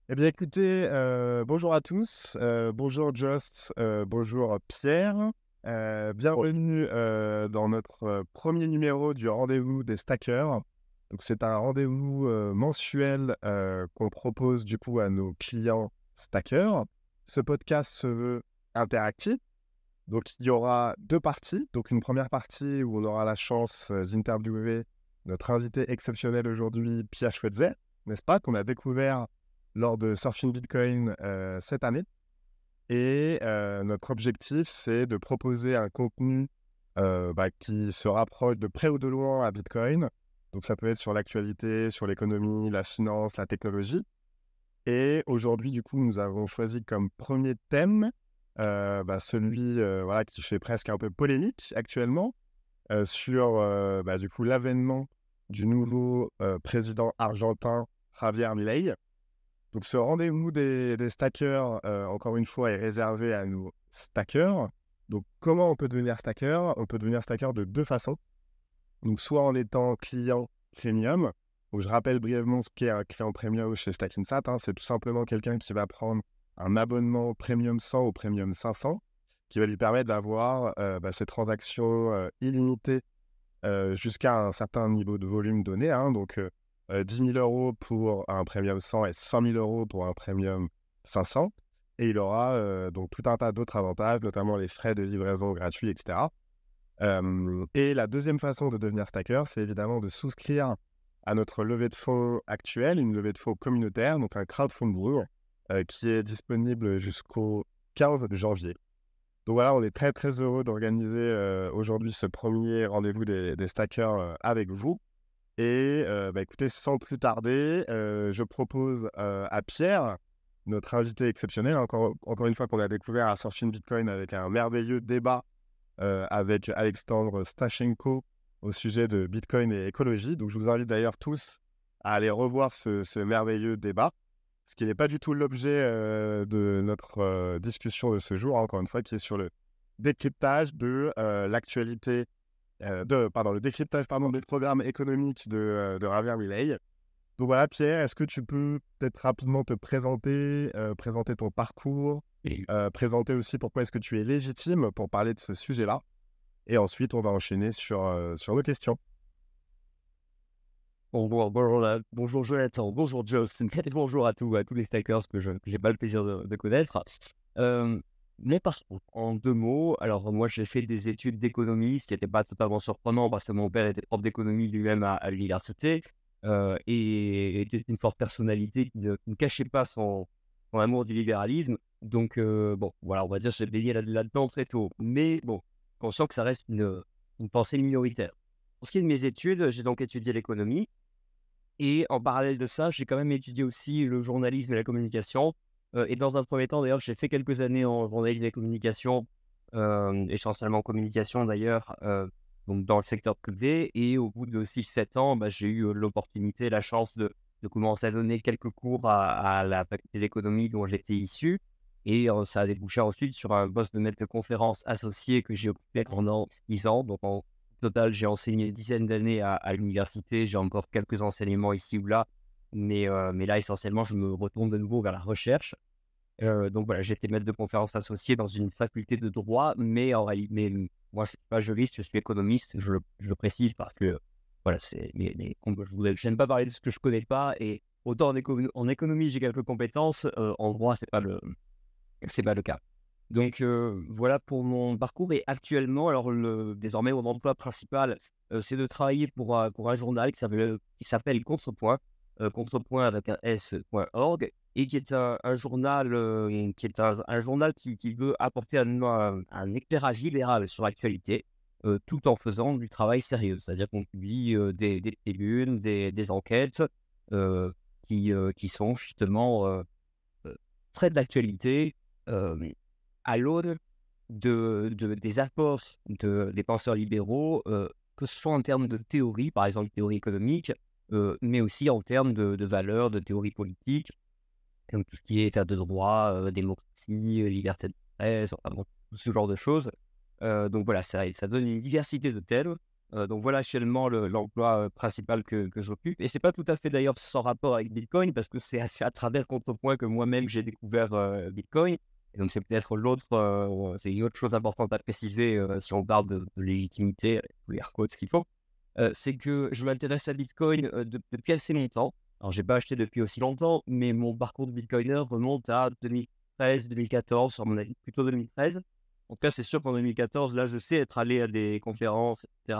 Eh bien, écoutez, bonjour à tous, bonjour Jost, bonjour Pierre. Bienvenue dans notre premier numéro du rendez-vous des stackers. Donc, c'est un rendez-vous mensuel qu'on propose du coup à nos clients stackers. Ce podcast se veut interactif. Donc, il y aura deux parties. Donc, une première partie où on aura la chance d'interviewer notre invité exceptionnel aujourd'hui, Pierre Schweitzer, n'est-ce pas, qu'on a découvert lors de Surfing Bitcoin cette année. Et notre objectif, c'est de proposer un contenu qui se rapproche de près ou de loin à Bitcoin. Donc, ça peut être sur l'actualité, sur l'économie, la finance, la technologie. Et aujourd'hui, du coup, nous avons choisi comme premier thème celui qui fait presque un peu polémique actuellement sur du coup l'avènement du nouveau président argentin Javier Milei. Donc ce rendez-vous des stackers, encore une fois, est réservé à nos stackers. Donc comment on peut devenir stacker? On peut devenir stacker de deux façons. Donc soit en étant client premium. Donc je rappelle brièvement ce qu'est un client premium chez Stackinsat. C'est tout simplement quelqu'un qui va prendre un abonnement premium 100 ou premium 500 qui va lui permettre d'avoir ces transactions illimitées jusqu'à un certain niveau de volume donné. Donc 10 000 euros pour un premium 100 et 100 000 euros pour un premium 500. Et il aura donc tout un tas d'autres avantages, notamment les frais de livraison gratuits, etc. Et la deuxième façon de devenir stacker, c'est évidemment de souscrire à notre levée de fonds actuelle, une levée de fonds communautaire, donc un crowdfunding qui est disponible jusqu'au 15 janvier. Donc voilà, on est très très heureux d'organiser aujourd'hui ce premier rendez-vous des stackers avec vous. Et écoutez, sans plus tarder, je propose à Pierre, notre invité exceptionnel, encore une fois qu'on a découvert à Surfing Bitcoin avec un merveilleux débat avec Alexandre Stachenko au sujet de Bitcoin et écologie. Donc je vous invite d'ailleurs tous à aller revoir ce merveilleux débat, ce qui n'est pas du tout l'objet de notre discussion de ce jour, encore une fois, qui est sur le décryptage de l'actualité, le décryptage des programmes économiques de Javier Milei. Donc voilà, Pierre, est-ce que tu peux peut-être rapidement te présenter, présenter ton parcours, présenter aussi pourquoi est-ce que tu es légitime pour parler de ce sujet-là, et ensuite on va enchaîner sur nos questions. Bonjour Jonathan, bonjour Justin, et bonjour à tous les stackers que j'ai pas le plaisir de connaître. Mon parcours, en deux mots, alors moi j'ai fait des études d'économie, ce qui n'était pas totalement surprenant parce que mon père était prof d'économie lui-même à l'université et était une forte personnalité qui ne cachait pas son amour du libéralisme. Donc voilà, on va dire que j'ai baigné là-dedans très tôt. Mais bon, conscient que ça reste une pensée minoritaire. Pour ce qui est de mes études, j'ai donc étudié l'économie. Et en parallèle de ça, j'ai quand même étudié aussi le journalisme et la communication. Et dans un premier temps, d'ailleurs, j'ai fait quelques années en journalisme et communication, essentiellement communication d'ailleurs, donc dans le secteur privé. Et au bout de 6-7 ans, j'ai eu l'opportunité, la chance de commencer à donner quelques cours à la faculté d'économie dont j'étais issu. Et ça a débouché ensuite sur un poste de maître de conférence associé que j'ai occupé pendant 6 ans. Donc total, j'ai enseigné une dizaine d'années à l'université. J'ai encore quelques enseignements ici ou là, mais là, essentiellement, je me retourne de nouveau vers la recherche. Donc voilà, j'étais maître de conférence associé dans une faculté de droit, mais en réalité, moi, je suis pas juriste, je suis économiste. Je le précise parce que voilà, je n'aime pas parler de ce que je connais pas. Et autant en économie, j'ai quelques compétences, en droit, c'est pas le cas. Donc voilà pour mon parcours. Et actuellement, alors désormais mon emploi principal, c'est de travailler pour un journal qui s'appelle Contrepoint, Contrepoint avec un S.org, et qui est un journal un journal qui veut apporter un éclairage libéral sur l'actualité, tout en faisant du travail sérieux. C'est-à-dire qu'on publie des tribunes, des enquêtes qui sont justement très de l'actualité, à l'aune des apports des penseurs libéraux, que ce soit en termes de théorie, par exemple théorie économique, mais aussi en termes de valeurs, de théorie politique, comme tout ce qui est état de droit, démocratie, liberté de presse, enfin bon, tout ce genre de choses. Donc voilà, ça donne une diversité de thèmes, Donc voilà actuellement l'emploi principal que j'occupe. Et c'est pas tout à fait d'ailleurs sans rapport avec Bitcoin, parce que c'est à travers Contrepoint que moi-même j'ai découvert Bitcoin. Et donc c'est peut-être c'est une autre chose importante à préciser si on parle de légitimité, avec tous les air quotes qu'il faut. C'est que je m'intéresse à Bitcoin depuis assez longtemps. Alors j'ai pas acheté depuis aussi longtemps, mais mon parcours de Bitcoiner remonte à 2013, 2014, à mon avis plutôt 2013. En tout cas, c'est sûr qu'en 2014, là, je sais être allé à des conférences, etc.,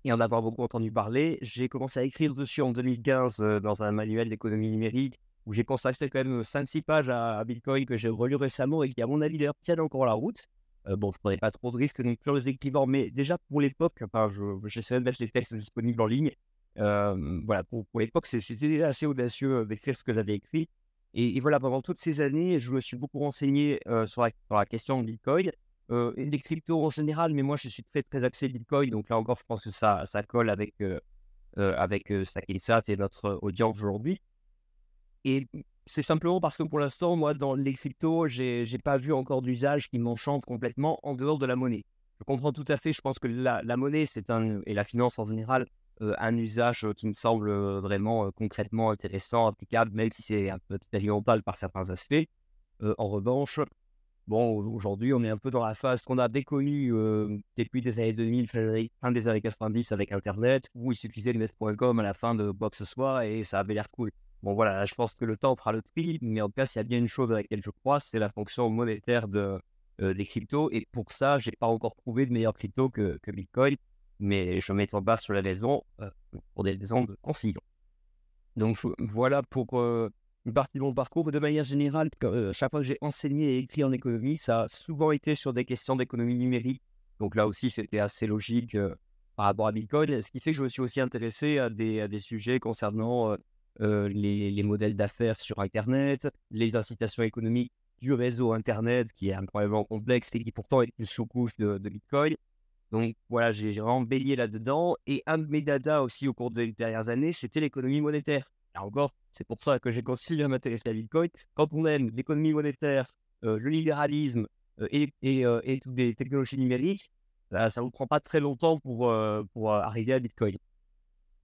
et en avoir beaucoup entendu parler. J'ai commencé à écrire dessus en 2015 dans un manuel d'économie numérique où j'ai consacré quand même 5-6 pages à Bitcoin que j'ai relu récemment et qui, à mon avis, d'ailleurs, tiennent encore la route. Bon, je ne prenais pas trop de risques non plus en les écrivant, mais déjà pour l'époque, enfin, j'essayais de mettre les textes disponibles en ligne. Voilà, pour l'époque, c'était déjà assez audacieux d'écrire ce que j'avais écrit. Et voilà, pendant toutes ces années, je me suis beaucoup renseigné sur la question de Bitcoin. Et les cryptos en général, mais moi je suis très très axé Bitcoin, donc là encore je pense que ça colle avec Stakinsat et notre audience aujourd'hui. Et c'est simplement parce que pour l'instant, moi dans les cryptos, j'ai pas vu encore d'usage qui m'enchante complètement en dehors de la monnaie. Je comprends tout à fait, je pense que la monnaie et la finance en général, un usage qui me semble vraiment concrètement intéressant, applicable, même si c'est un peu expérimental par certains aspects. En revanche, bon, aujourd'hui, on est un peu dans la phase qu'on avait connue depuis les années 2000, fin des années 90 avec Internet, où il suffisait de mettre .com à la fin de quoi que ce soit et ça avait l'air cool. Bon, voilà, là, je pense que le temps fera le tri, mais en tout cas, s'il y a bien une chose à laquelle je crois, c'est la fonction monétaire des cryptos. Et pour ça, j'ai pas encore trouvé de meilleur crypto que Bitcoin, mais je m'étends pas sur la raison, pour des raisons de conciliation. Donc voilà pour une partie de mon parcours. De manière générale, chaque fois que j'ai enseigné et écrit en économie, ça a souvent été sur des questions d'économie numérique. Donc là aussi, c'était assez logique par rapport à Bitcoin. Ce qui fait que je me suis aussi intéressé à des sujets concernant les modèles d'affaires sur Internet, les incitations économiques du réseau Internet, qui est incroyablement complexe et qui pourtant est une sous-couche de Bitcoin. Donc voilà, j'ai vraiment baigné là-dedans. Et un de mes dadas aussi au cours des dernières années, c'était l'économie monétaire. Là encore, c'est pour ça que j'ai continué à m'intéresser à Bitcoin. Quand on aime l'économie monétaire, le libéralisme et toutes les technologies numériques, ça ne vous prend pas très longtemps pour arriver à Bitcoin.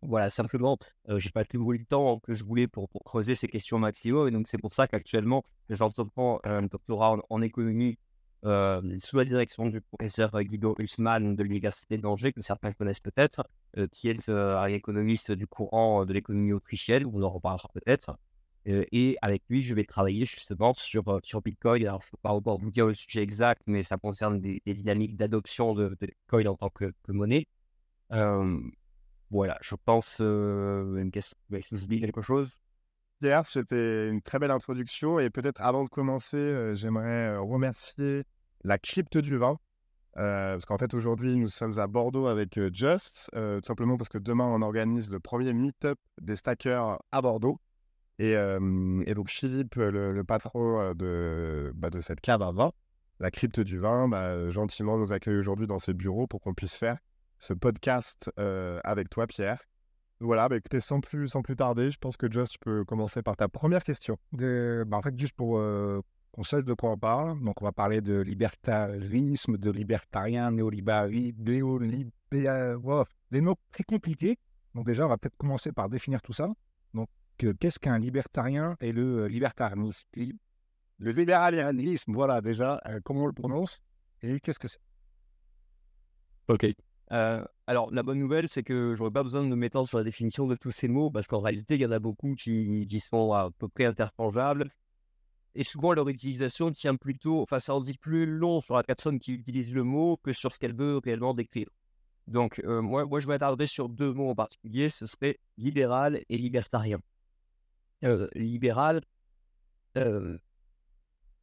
Voilà, simplement, j'ai pas tout le temps que je voulais pour creuser ces questions maximum. Et donc, c'est pour ça qu'actuellement, j'entreprends un doctorat en économie sous la direction du professeur Guido Hülsmann de l'Université d'Angers, que certains connaissent peut-être, qui est un économiste du courant de l'économie autrichienne, on en reparlera peut-être. Et avec lui, je vais travailler justement sur Bitcoin. Alors, je ne peux pas encore vous dire le sujet exact, mais ça concerne des dynamiques d'adoption de Bitcoin en tant que monnaie. Voilà, je pense une question, je vous dis quelque chose. Pierre, c'était une très belle introduction et peut-être avant de commencer, j'aimerais remercier la Crypte du Vin. Parce qu'en fait, aujourd'hui, nous sommes à Bordeaux avec Just, tout simplement parce que demain, on organise le premier meet-up des stackers à Bordeaux. Et donc, Philippe, le patron de cette cave à vin, la Crypte du Vin, gentiment nous accueille aujourd'hui dans ses bureaux pour qu'on puisse faire ce podcast avec toi, Pierre. Voilà, écoutez, sans plus tarder, je pense que Just, tu peux commencer par ta première question. En fait, juste pour qu'on sache de quoi on parle, donc on va parler de libertarisme, de libertarien, des mots très compliqués. Donc déjà, on va peut-être commencer par définir tout ça. Donc, qu'est-ce qu'un libertarien et le libertarisme? Le libéralisme, voilà déjà, comment on le prononce et qu'est-ce que c'est? Ok. Alors, la bonne nouvelle, c'est que j'aurais pas besoin de m'étendre sur la définition de tous ces mots, parce qu'en réalité, il y en a beaucoup qui sont à peu près interchangeables. Et souvent, leur utilisation tient plutôt, enfin, ça en dit plus long sur la personne qui utilise le mot que sur ce qu'elle veut réellement décrire. Donc, moi, je m'attarderai sur deux mots en particulier, ce serait libéral et libertarien. Libéral,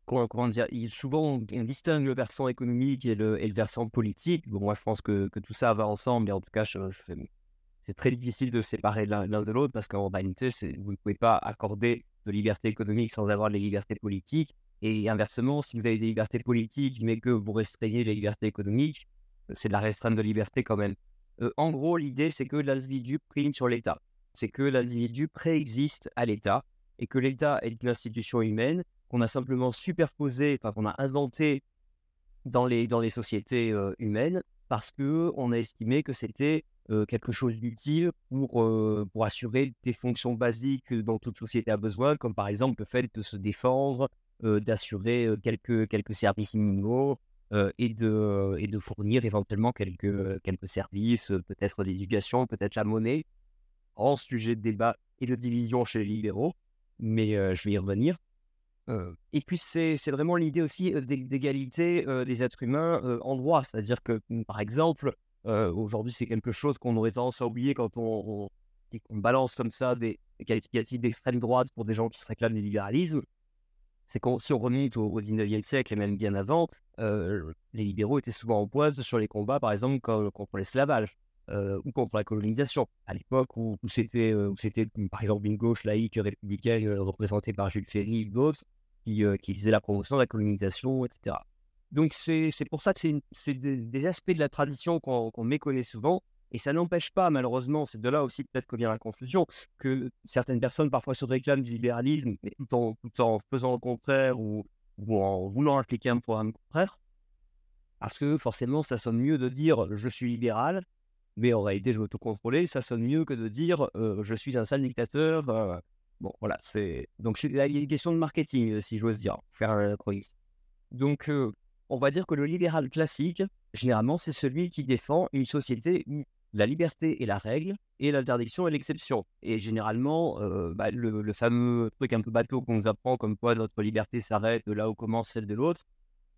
comment dire, souvent on distingue le versant économique et le versant politique. Bon, moi, je pense que tout ça va ensemble, et en tout cas, c'est très difficile de séparer l'un de l'autre, parce qu'en réalité, vous ne pouvez pas accorder de liberté économique sans avoir les libertés politiques. Et inversement, si vous avez des libertés politiques, mais que vous restreignez les libertés économiques, c'est de la restreinte de liberté quand même. En gros, l'idée, c'est que l'individu prime sur l'État. C'est que l'individu préexiste à l'État, et que l'État est une institution humaine qu'on a simplement superposée, enfin qu'on a inventée dans les sociétés humaines, parce qu'on a estimé que c'était quelque chose d'utile pour assurer des fonctions basiques dont toute société a besoin, comme par exemple le fait de se défendre, d'assurer quelques services minimaux et de fournir éventuellement quelques services, peut-être d'éducation, peut-être la monnaie, grand sujet de débat et de division chez les libéraux, mais je vais y revenir. Et puis c'est vraiment l'idée aussi d'égalité des êtres humains en droit. C'est-à-dire que, par exemple, aujourd'hui, c'est quelque chose qu'on aurait tendance à oublier quand on balance comme ça des qualificatifs d'extrême droite pour des gens qui se réclament du libéralisme. C'est si on remonte au 19e siècle et même bien avant, les libéraux étaient souvent en pointe sur les combats, par exemple, contre l'esclavage ou contre la colonisation. À l'époque où c'était, par exemple, une gauche laïque républicaine représentée par Jules Ferry ou d'autres qui faisait la promotion de la colonisation, etc. Donc c'est pour ça que c'est des aspects de la tradition qu'on méconnaît souvent, et ça n'empêche pas, malheureusement, c'est de là aussi peut-être que vient la confusion, que certaines personnes parfois se réclament du libéralisme, mais tout en faisant le contraire ou en voulant appliquer un programme contraire, parce que forcément ça sonne mieux de dire « je suis libéral », mais en réalité je veux tout contrôler, ça sonne mieux que de dire « je suis un sale dictateur ». Bon, voilà, donc il y a une question de marketing, si j'ose dire, pour faire un anachronisme. Donc, on va dire que le libéral classique, généralement, c'est celui qui défend une société où la liberté est la règle et l'interdiction est l'exception. Et généralement, le fameux truc un peu bateau qu'on nous apprend, comme quoi notre liberté s'arrête de là où commence celle de l'autre,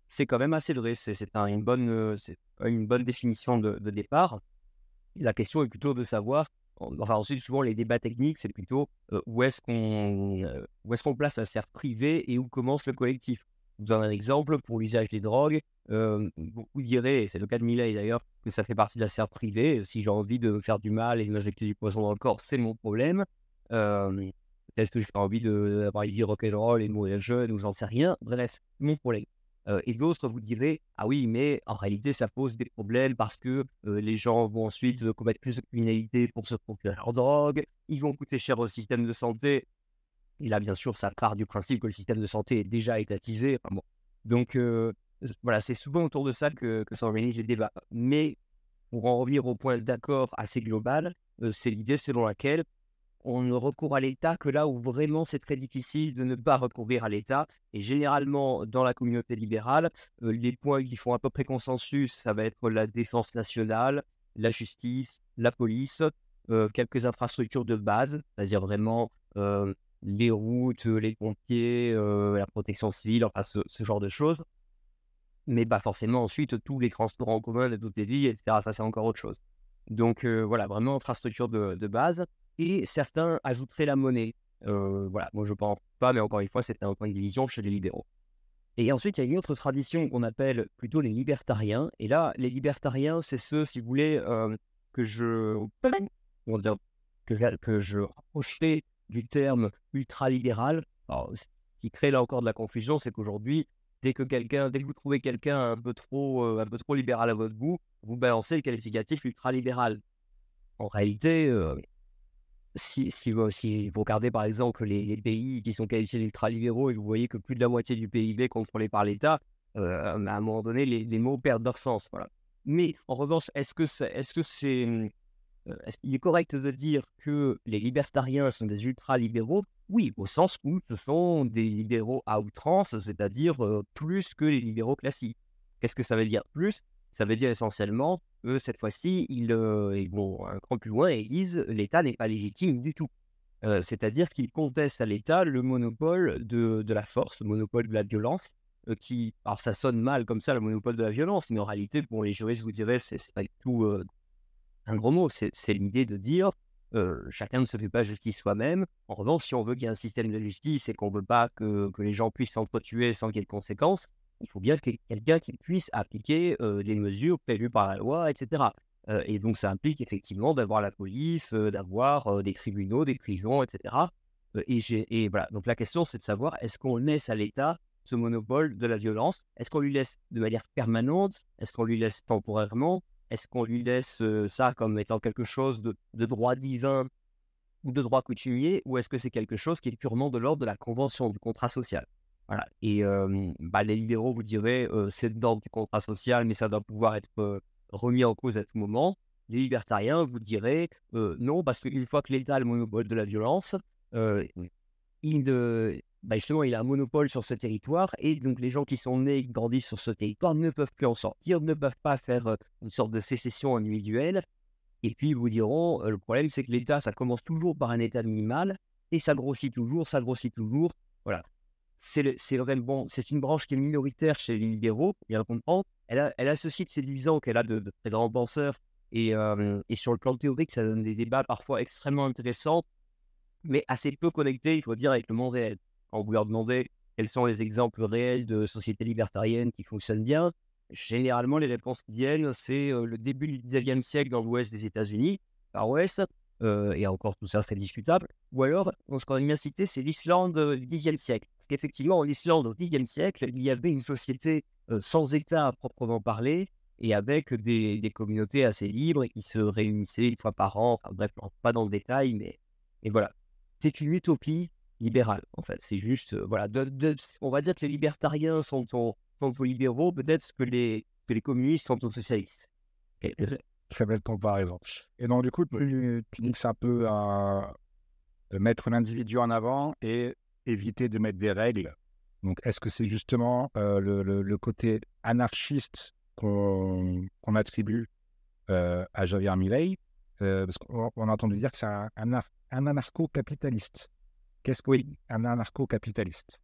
c'est quand même assez vrai. C'est une bonne définition de départ. La question est plutôt de savoir, ensuite, souvent, les débats techniques, c'est plutôt où est-ce qu'on place la sphère privée et où commence le collectif. Je vous donne un exemple pour l'usage des drogues. Beaucoup diraient, et c'est le cas de Milei d'ailleurs, que ça fait partie de la sphère privée. Si j'ai envie de me faire du mal et de m'injecter du poison dans le corps, c'est mon problème. Peut-être que j'ai envie d'avoir une vie rock'n'roll et de mourir jeune ou j'en sais rien. Bref, mon problème. Et d'autres vous direz, ah oui, mais en réalité, ça pose des problèmes parce que les gens vont ensuite commettre plus de criminalité pour se procurer leur drogue, ils vont coûter cher au système de santé. Et là, bien sûr, ça part du principe que le système de santé est déjà étatisé. Enfin, bon. Donc, voilà, c'est souvent autour de ça que s'organisent les débats. Mais pour en revenir au point d'accord assez global, c'est l'idée selon laquelle on ne recourt à l'État que là où vraiment c'est très difficile de ne pas recourir à l'État. Et généralement, dans la communauté libérale, les points qui font à peu près consensus, ça va être la défense nationale, la justice, la police, quelques infrastructures de base, c'est-à-dire vraiment les routes, les pompiers, la protection civile, enfin ce genre de choses. Mais pas forcément ensuite tous les transports en commun de toutes les villes, etc. Ça, c'est encore autre chose. Donc voilà, vraiment infrastructure de base. Et certains ajouteraient la monnaie. Voilà, moi je ne pense pas, mais encore une fois, c'est un point de division chez les libéraux. Et ensuite, il y a une autre tradition qu'on appelle plutôt les libertariens. Et là, les libertariens, c'est ceux, si vous voulez, que je rapprocherai du terme ultralibéral. Alors, ce qui crée là encore de la confusion, c'est qu'aujourd'hui, dès que vous trouvez quelqu'un un peu trop libéral à votre goût, vous balancez le qualificatif ultralibéral. En réalité, si vous regardez par exemple les pays qui sont qualifiés d'ultralibéraux et vous voyez que plus de la moitié du PIB est contrôlé par l'État, à un moment donné, les mots perdent leur sens. Voilà. Mais en revanche, est-ce qu'il est correct de dire que les libertariens sont des ultralibéraux? Oui, au sens où ce sont des libéraux à outrance, c'est-à-dire plus que les libéraux classiques. Qu'est-ce que ça veut dire plus? Ça veut dire essentiellement que cette fois-ci, ils vont un cran plus loin et ils disent l'État n'est pas légitime du tout. C'est-à-dire qu'ils contestent à l'État le monopole de la force, le monopole de la violence, alors ça sonne mal comme ça, le monopole de la violence, mais en réalité, bon, les juristes vous diraient c'est pas du tout un gros mot, c'est l'idée de dire chacun ne se fait pas justice soi-même. En revanche, si on veut qu'il y ait un système de justice et qu'on ne veut pas que les gens puissent s'entretuer sans qu'il y ait de conséquences, il faut bien qu'il y ait quelqu'un qui puisse appliquer des mesures prévues par la loi, etc. Et donc, ça implique effectivement d'avoir la police, d'avoir des tribunaux, des prisons, etc. Et voilà. Donc, la question, c'est de savoir, est-ce qu'on laisse à l'État ce monopole de la violence? Est-ce qu'on lui laisse de manière permanente? Est-ce qu'on lui laisse temporairement? Est-ce qu'on lui laisse ça comme étant quelque chose de droit divin ou de droit coutumier? Ou est-ce que c'est quelque chose qui est purement de l'ordre de la convention, du contrat social? Voilà. Et les libéraux vous diraient c'est de l'ordre du contrat social, mais ça doit pouvoir être remis en cause à tout moment. Les libertariens vous diraient non, parce qu'une fois que l'État a le monopole de la violence, justement, il a un monopole sur ce territoire et donc les gens qui sont nés et qui grandissent sur ce territoire ne peuvent plus en sortir, ne peuvent pas faire une sorte de sécession individuelle. Et puis, ils vous diront, le problème, c'est que l'État, ça commence toujours par un État minimal et ça grossit toujours, ça grossit toujours. Voilà. C'est une branche qui est minoritaire chez les libéraux, bien le comprendre. Elle a ce site séduisant qu'elle a de très grands penseurs et sur le plan théorique, ça donne des débats parfois extrêmement intéressants, mais assez peu connectés, il faut dire, avec le monde réel. Quand vous leur demandez quels sont les exemples réels de sociétés libertariennes qui fonctionnent bien, généralement, les réponses qui viennent, c'est le début du 19e siècle dans l'ouest des États-Unis, par ouest, et encore tout ça très discutable. Ou alors, ce qu'on a bien cité, c'est l'Islande du 10e siècle. Parce qu'effectivement, en Islande, au 10e siècle, il y avait une société sans État à proprement parler, et avec des communautés assez libres et qui se réunissaient une fois par an. Enfin bref, pas dans le détail, mais et voilà. C'est une utopie libérale, en fait. C'est juste, voilà, on va dire que les libertariens sont aux libéraux, peut-être que les communistes sont aux socialistes. Très belle comparaison. Et donc, du coup, tu dis que ça peut mettre l'individu en avant et éviter de mettre des règles. Donc, est-ce que c'est justement le côté anarchiste qu'on attribue à Javier Milei parce qu'on a entendu dire que c'est un anarcho-capitaliste. Qu'est-ce qu'un anarcho-capitaliste?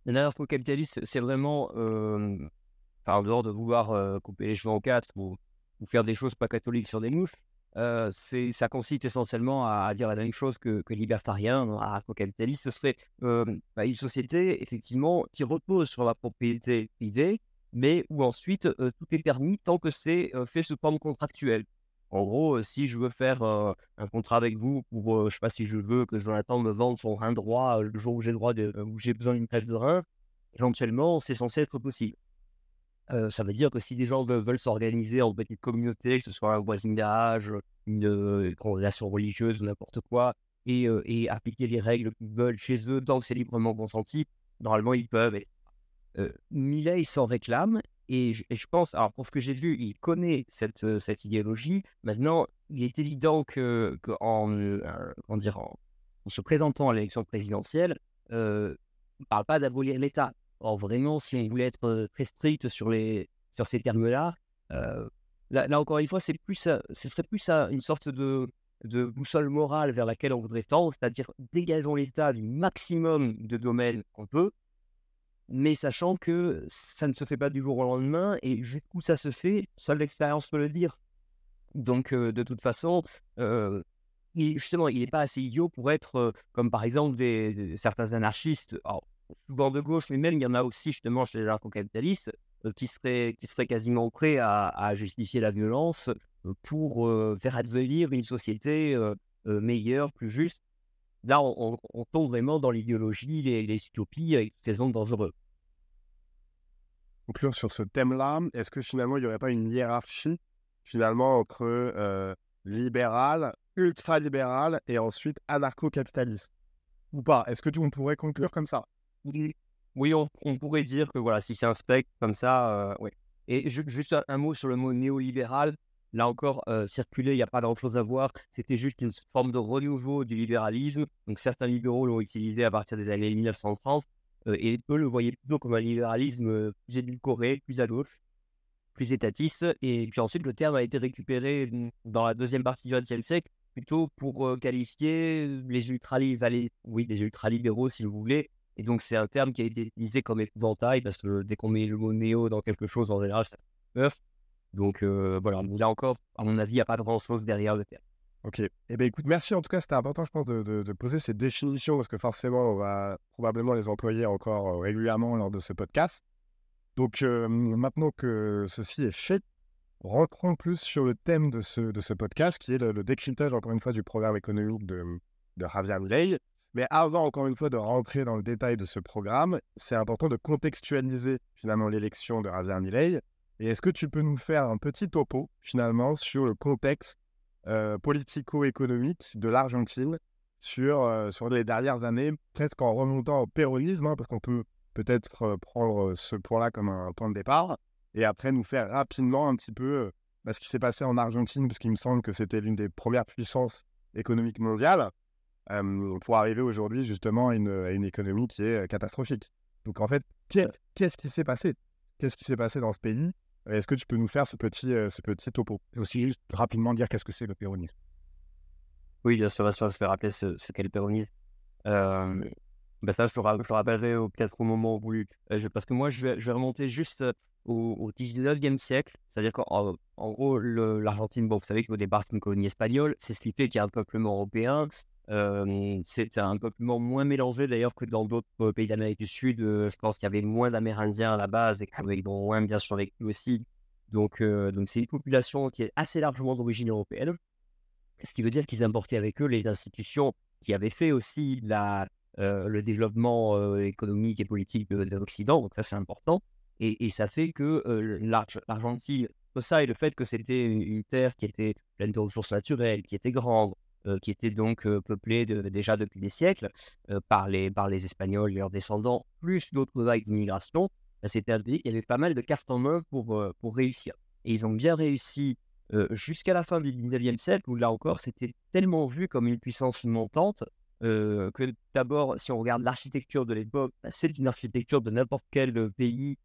L'anarcho-capitaliste, c'est vraiment, en dehors de vouloir couper les cheveux en quatre ou faire des choses pas catholiques sur des mouches, ça consiste essentiellement à dire la même chose que libertarien, anarcho-capitaliste. Ce serait une société, effectivement, qui repose sur la propriété privée, mais où ensuite tout est permis tant que c'est fait sous forme contractuelle. En gros, si je veux faire un contrat avec vous pour, je sais pas, si je veux que Jonathan me vende son rein droit le jour où où j'ai besoin d'une greffe de rein, éventuellement, c'est censé être possible. Ça veut dire que si des gens veulent s'organiser en petite communauté, que ce soit un voisinage, une congrégation religieuse ou n'importe quoi, et appliquer les règles qu'ils veulent chez eux, tant que c'est librement consenti, normalement, ils peuvent. Milei s'en réclame, et je pense, alors pour ce que j'ai vu, il connaît cette idéologie. Maintenant, il est évident qu'en en se présentant à l'élection présidentielle, il ne parle pas d'abolir l'État. Or, vraiment, si on voulait être très strict sur ces termes-là, là encore une fois, ce serait plus une sorte de boussole morale vers laquelle on voudrait tendre, c'est-à-dire dégageons l'État du maximum de domaines qu'on peut, mais sachant que ça ne se fait pas du jour au lendemain, et jusqu'où ça se fait, seule l'expérience peut le dire. Donc, de toute façon, il n'est pas assez idiot pour être, comme par exemple certains anarchistes, alors, souvent de gauche, mais même il y en a aussi justement chez les anarcho-capitalistes, qui seraient quasiment prêts à justifier la violence pour faire advenir une société meilleure, plus juste. Là, on tombe vraiment dans l'idéologie, les utopies avec toutes les ondes dangereuses. Conclure sur ce thème-là, est-ce que finalement il n'y aurait pas une hiérarchie finalement entre libéral, ultra-libéral et ensuite anarcho-capitaliste? Ou pas? Est-ce que on pourrait conclure comme ça? Oui, on pourrait dire que voilà, si c'est un spectre comme ça, oui. Et juste un mot sur le mot néolibéral. Là encore, circuler, il n'y a pas grand-chose à voir. C'était juste une forme de renouveau du libéralisme. Donc certains libéraux l'ont utilisé à partir des années 1930, et eux le voyaient plutôt comme un libéralisme plus édulcoré, plus à gauche, plus étatiste. Et puis ensuite, le terme a été récupéré dans la deuxième partie du XXe siècle, plutôt pour qualifier les ultralibéraux, si vous voulez. Et donc, c'est un terme qui a été utilisé comme épouvantail, parce que dès qu'on met le mot néo dans quelque chose, en général, ça meuf. Donc, voilà, là encore, à mon avis, il n'y a pas grand-chose derrière le terme. Ok. Eh bien, écoute, merci. En tout cas, c'était important, je pense, de poser ces définitions, parce que forcément, on va probablement les employer encore régulièrement lors de ce podcast. Donc, maintenant que ceci est fait, rentrons plus sur le thème de ce podcast, qui est le décryptage, encore une fois, du programme économique de Javier Milei. Mais avant, encore une fois, de rentrer dans le détail de ce programme, c'est important de contextualiser, finalement, l'élection de Javier Milei. Et est-ce que tu peux nous faire un petit topo, finalement, sur le contexte politico-économique de l'Argentine sur les dernières années, presque en remontant au péronisme, parce qu'on peut peut-être prendre ce point-là comme un point de départ, et après nous faire rapidement un petit peu ce qui s'est passé en Argentine, parce qu'il me semble que c'était l'une des premières puissances économiques mondiales, pour arriver aujourd'hui justement à une économie qui est catastrophique. Donc en fait, qu'est-ce qui s'est passé? Qu'est-ce qui s'est passé dans ce pays? Est-ce que tu peux nous faire ce petit topo? Et aussi, juste rapidement dire qu'est-ce que c'est le péronisme. Oui, bien sûr, je vais rappeler ce qu'est le péronisme. Ça, je le rappellerai peut-être au moment voulu. Parce que moi, je vais remonter juste au 19e siècle. C'est-à-dire qu'en gros, l'Argentine, bon, vous savez qu'au départ, c'est une colonie espagnole. C'est ce qui fait qu'il y a un peuplement européen. C'est un peuplement moins mélangé d'ailleurs que dans d'autres pays d'Amérique du Sud. Je pense qu'il y avait moins d'Amérindiens à la base et qu'ils ont moins bien survécu aussi. Donc c'est une population qui est assez largement d'origine européenne. Ce qui veut dire qu'ils importaient avec eux les institutions qui avaient fait aussi le développement économique et politique de l'Occident. Donc ça, c'est important. Et ça fait que l'Argentine, ça et le fait que c'était une terre qui était pleine de ressources naturelles, qui était grande, qui était donc peuplée déjà depuis des siècles par les Espagnols et leurs descendants, plus d'autres vagues d'immigration, c'était un pays qui avait pas mal de cartes en main pour réussir. Et ils ont bien réussi jusqu'à la fin du 19e siècle, où là encore, c'était tellement vu comme une puissance montante que d'abord, si on regarde l'architecture de l'époque, c'est une architecture de n'importe quel pays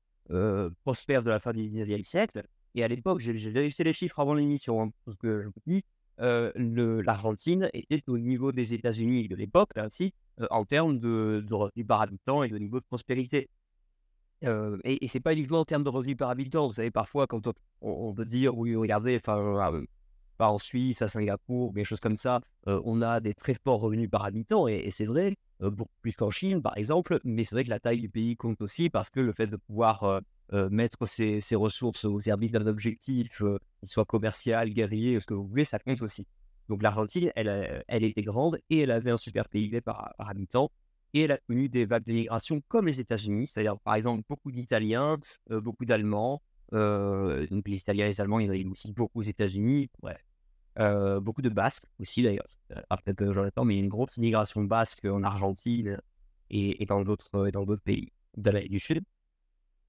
prospère de la fin du 19e siècle. Et à l'époque, j'ai vérifié les chiffres avant l'émission, hein, parce que je vous dis, l'Argentine était au niveau des États-Unis de l'époque, là aussi, en termes de revenus par habitant et de niveau de prospérité. Et c'est pas uniquement en termes de revenus par habitant. Vous savez, parfois, quand on peut dire, oui, regardez, pas en Suisse, à Singapour, des choses comme ça, on a des très forts revenus par habitant, et c'est vrai, beaucoup plus qu'en Chine, par exemple, mais c'est vrai que la taille du pays compte aussi, parce que le fait de pouvoir mettre ses ressources au service d'un objectif, qu'il soit commercial, guerrier, ce que vous voulez, ça compte aussi. Donc l'Argentine, elle était grande, et elle avait un super PIB par habitant, et elle a connu des vagues d'immigration comme les États-Unis, c'est-à-dire par exemple beaucoup d'Italiens, beaucoup d'Allemands. Donc les Italiens et les Allemands, il y en a aussi beaucoup aux États-Unis. Bref. Beaucoup de Basques aussi d'ailleurs. Après que j'en ai pas, mais il y a une grosse immigration basque en Argentine et dans d'autres pays d'Amérique du Sud.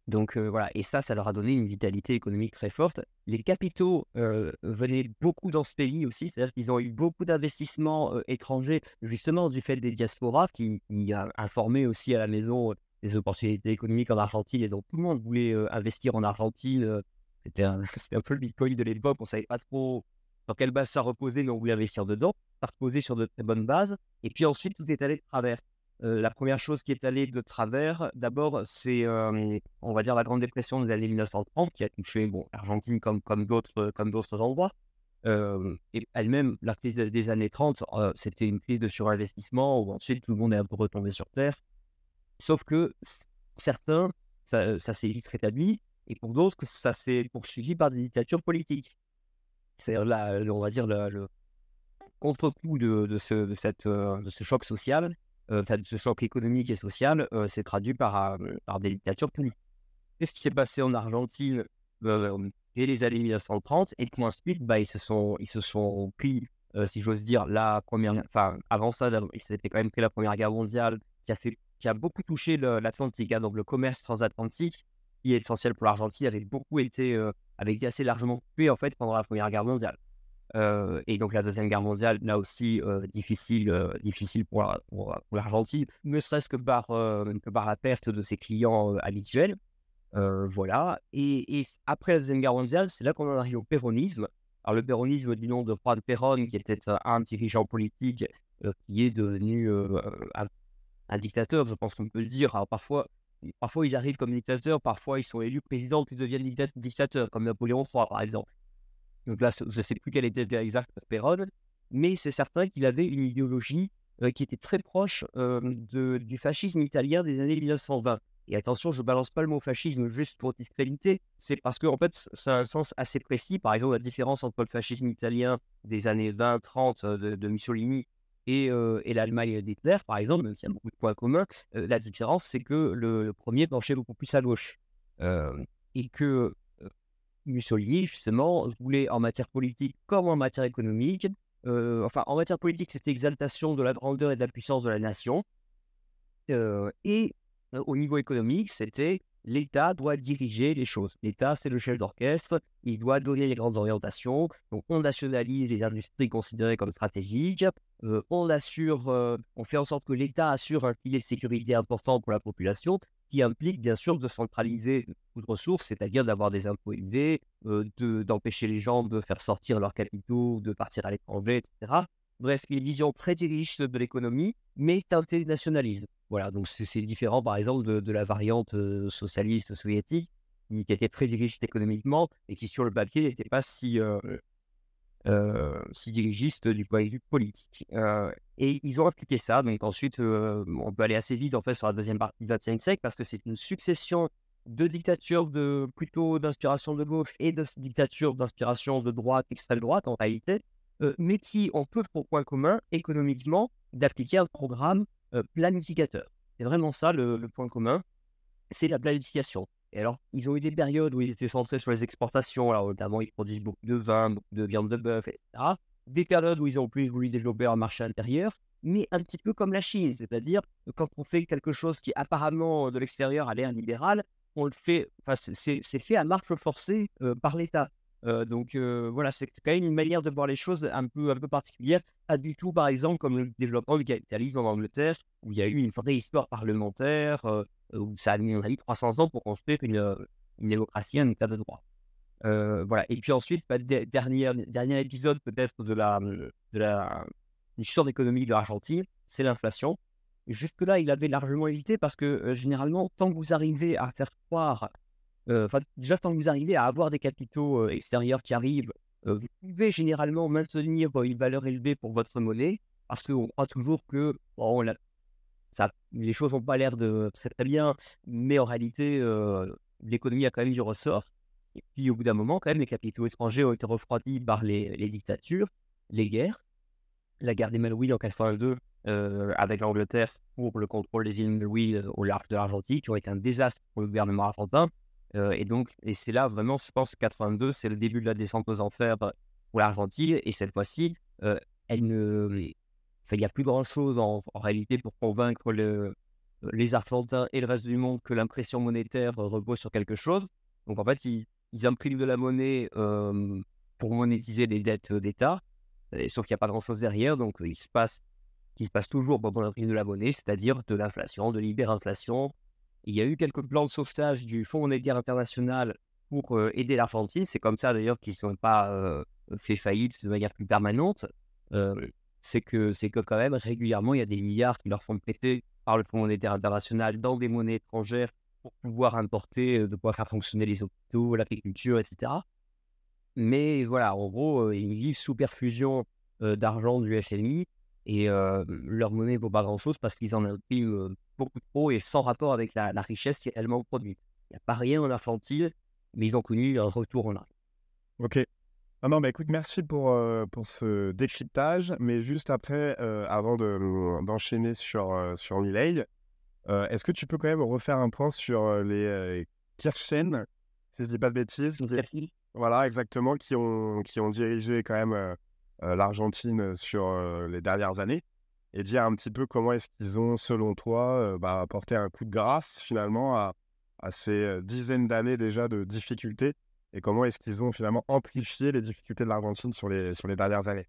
Donc voilà, et ça leur a donné une vitalité économique très forte. Les capitaux venaient beaucoup dans ce pays aussi, c'est-à-dire qu'ils ont eu beaucoup d'investissements étrangers, justement du fait des diasporas qui a informé aussi à la maison des opportunités économiques en Argentine, et donc tout le monde voulait investir en Argentine. C'était un peu le Bitcoin de l'époque, on ne savait pas trop sur quelle base ça reposait, mais on voulait investir dedans. Ça reposait sur de très bonnes bases, et puis ensuite tout est allé de travers. La première chose qui est allée de travers, d'abord, c'est, on va dire, la Grande Dépression des années 1930, qui a touché l'Argentine comme d'autres endroits. Et elle-même, la crise des années 30, c'était une crise de surinvestissement, où ensuite tout le monde est un peu retombé sur terre. Sauf que pour certains, ça s'est vite rétabli, et pour d'autres, ça s'est poursuivi par des dictatures politiques. C'est-à-dire, on va dire, le contre-coup de ce choc social, de ce choc économique et social, c'est traduit par des dictatures politiques. Qu'est-ce qui s'est passé en Argentine dès les années 1930, et puis ensuite, ils se sont pris, si j'ose dire, avant ça, ils s'étaient quand même pris la Première Guerre mondiale, qui a beaucoup touché l'Atlantique, hein, donc le commerce transatlantique, qui est essentiel pour l'Argentine, avait été assez largement coupé en fait pendant la Première Guerre mondiale. Et donc la Deuxième Guerre mondiale, là aussi, difficile pour l'Argentine, ne serait-ce que par la perte de ses clients habituels. Voilà. Et après la Deuxième Guerre mondiale, c'est là qu'on en arrive au péronisme. Alors le péronisme du nom de Juan Perón, qui était un dirigeant politique qui est devenu un dictateur, je pense qu'on peut le dire. Alors parfois ils arrivent comme dictateurs, parfois ils sont élus présidents puis deviennent dictateurs, comme Napoléon III par exemple. Donc là, je ne sais plus quel était exact Perón, mais c'est certain qu'il avait une idéologie qui était très proche du fascisme italien des années 1920. Et attention, je ne balance pas le mot fascisme juste pour discréditer, c'est parce qu'en fait, ça a un sens assez précis. Par exemple, la différence entre le fascisme italien des années 20-30 de Mussolini et l'Allemagne d'Hitler, par exemple, même s'il y a beaucoup de points communs, la différence, c'est que le premier penchait beaucoup plus à gauche. Et que Mussolini, justement, voulait en matière politique comme en matière économique, en matière politique, c'était exaltation de la grandeur et de la puissance de la nation, et au niveau économique, c'était l'État doit diriger les choses. L'État, c'est le chef d'orchestre, il doit donner les grandes orientations. Donc, on nationalise les industries considérées comme stratégiques, on fait en sorte que l'État assure un filet de sécurité important pour la population, qui implique bien sûr de centraliser beaucoup de ressources, c'est-à-dire d'avoir des impôts élevés, d'empêcher les gens de faire sortir leurs capitaux, de partir à l'étranger, etc. Bref, une vision très dirigiste de l'économie, mais teintée de nationalisme. Voilà, donc c'est différent par exemple de la variante socialiste soviétique, qui était très dirigiste économiquement et qui sur le papier n'était pas si dirigiste du point de vue politique. Et ils ont appliqué ça, donc ensuite on peut aller assez vite en fait sur la deuxième partie du XXe siècle parce que c'est une succession de dictatures plutôt d'inspiration de gauche et de dictatures d'inspiration de droite, extrême droite en réalité, mais qui ont peu pour point commun économiquement d'appliquer un programme planificateur. C'est vraiment ça le point commun, c'est la planification. Et alors, ils ont eu des périodes où ils étaient centrés sur les exportations, alors notamment ils produisent beaucoup de vin, beaucoup de viande de bœuf, etc. Des périodes où ils ont pu voulu développer un marché intérieur, mais un petit peu comme la Chine, c'est-à-dire quand on fait quelque chose qui apparemment de l'extérieur a l'air libéral, on le fait, enfin, c'est fait à marche forcée par l'État. Donc voilà, c'est quand même une manière de voir les choses un peu particulière, pas du tout par exemple comme le développement du capitalisme en Angleterre, où il y a eu une vraie histoire parlementaire, où ça a mis, on a eu 300 ans pour construire une démocratie, un état de droit. Voilà. Et puis ensuite, dernier épisode peut-être de l'histoire d'économie de l'Argentine, c'est l'inflation. Jusque-là, il avait largement évité parce que généralement, tant que vous arrivez à faire croire, déjà tant que vous arrivez à avoir des capitaux extérieurs qui arrivent, vous pouvez généralement maintenir une valeur élevée pour votre monnaie parce qu'on croit toujours que les choses n'ont pas l'air de très très bien, mais en réalité, l'économie a quand même du ressort. Et puis au bout d'un moment, quand même, les capitaux étrangers ont été refroidis par les dictatures, les guerres. La guerre des Malouines en 82 avec l'Angleterre pour le contrôle des îles Malouines au large de l'Argentine, qui ont été un désastre pour le gouvernement argentin. Et c'est là vraiment, je pense, 82, c'est le début de la descente aux enfers pour l'Argentine. Et cette fois-ci, il n'y a plus grand-chose en réalité pour convaincre les Argentins et le reste du monde que l'impression monétaire repose sur quelque chose. Donc en fait, ils impriment de la monnaie pour monétiser les dettes d'État, sauf qu'il n'y a pas grand-chose derrière. Donc il se passe toujours quand on imprime de la monnaie, c'est-à-dire de l'inflation, de l'hyperinflation. Il y a eu quelques plans de sauvetage du Fonds monétaire international pour aider l'Argentine. C'est comme ça d'ailleurs qu'ils ne sont pas fait faillite de manière plus permanente. C'est que quand même régulièrement il y a des milliards qui leur font prêter par le Fonds monétaire international dans des monnaies étrangères pour pouvoir importer, de pouvoir faire fonctionner les hôpitaux, l'agriculture, etc. Mais voilà, en gros, ils vivent sous perfusion d'argent du FMI et leur monnaie ne vaut pas grand-chose parce qu'ils en impriment beaucoup trop et sans rapport avec la richesse qui est réellement produite. Il n'y a pas rien en Argentine, mais ils ont connu un retour en arrière. Ok. Ah non, bah écoute, merci pour ce décryptage. Mais juste après, avant d'enchaîner sur Milei, est-ce que tu peux quand même refaire un point sur les Kirchner, si je dis pas de bêtises, voilà, exactement, qui ont dirigé quand même l'Argentine sur les dernières années, et dire un petit peu comment est-ce qu'ils ont, selon toi, apporté un coup de grâce finalement à ces dizaines d'années déjà de difficultés, et comment est-ce qu'ils ont finalement amplifié les difficultés de l'Argentine sur les dernières années.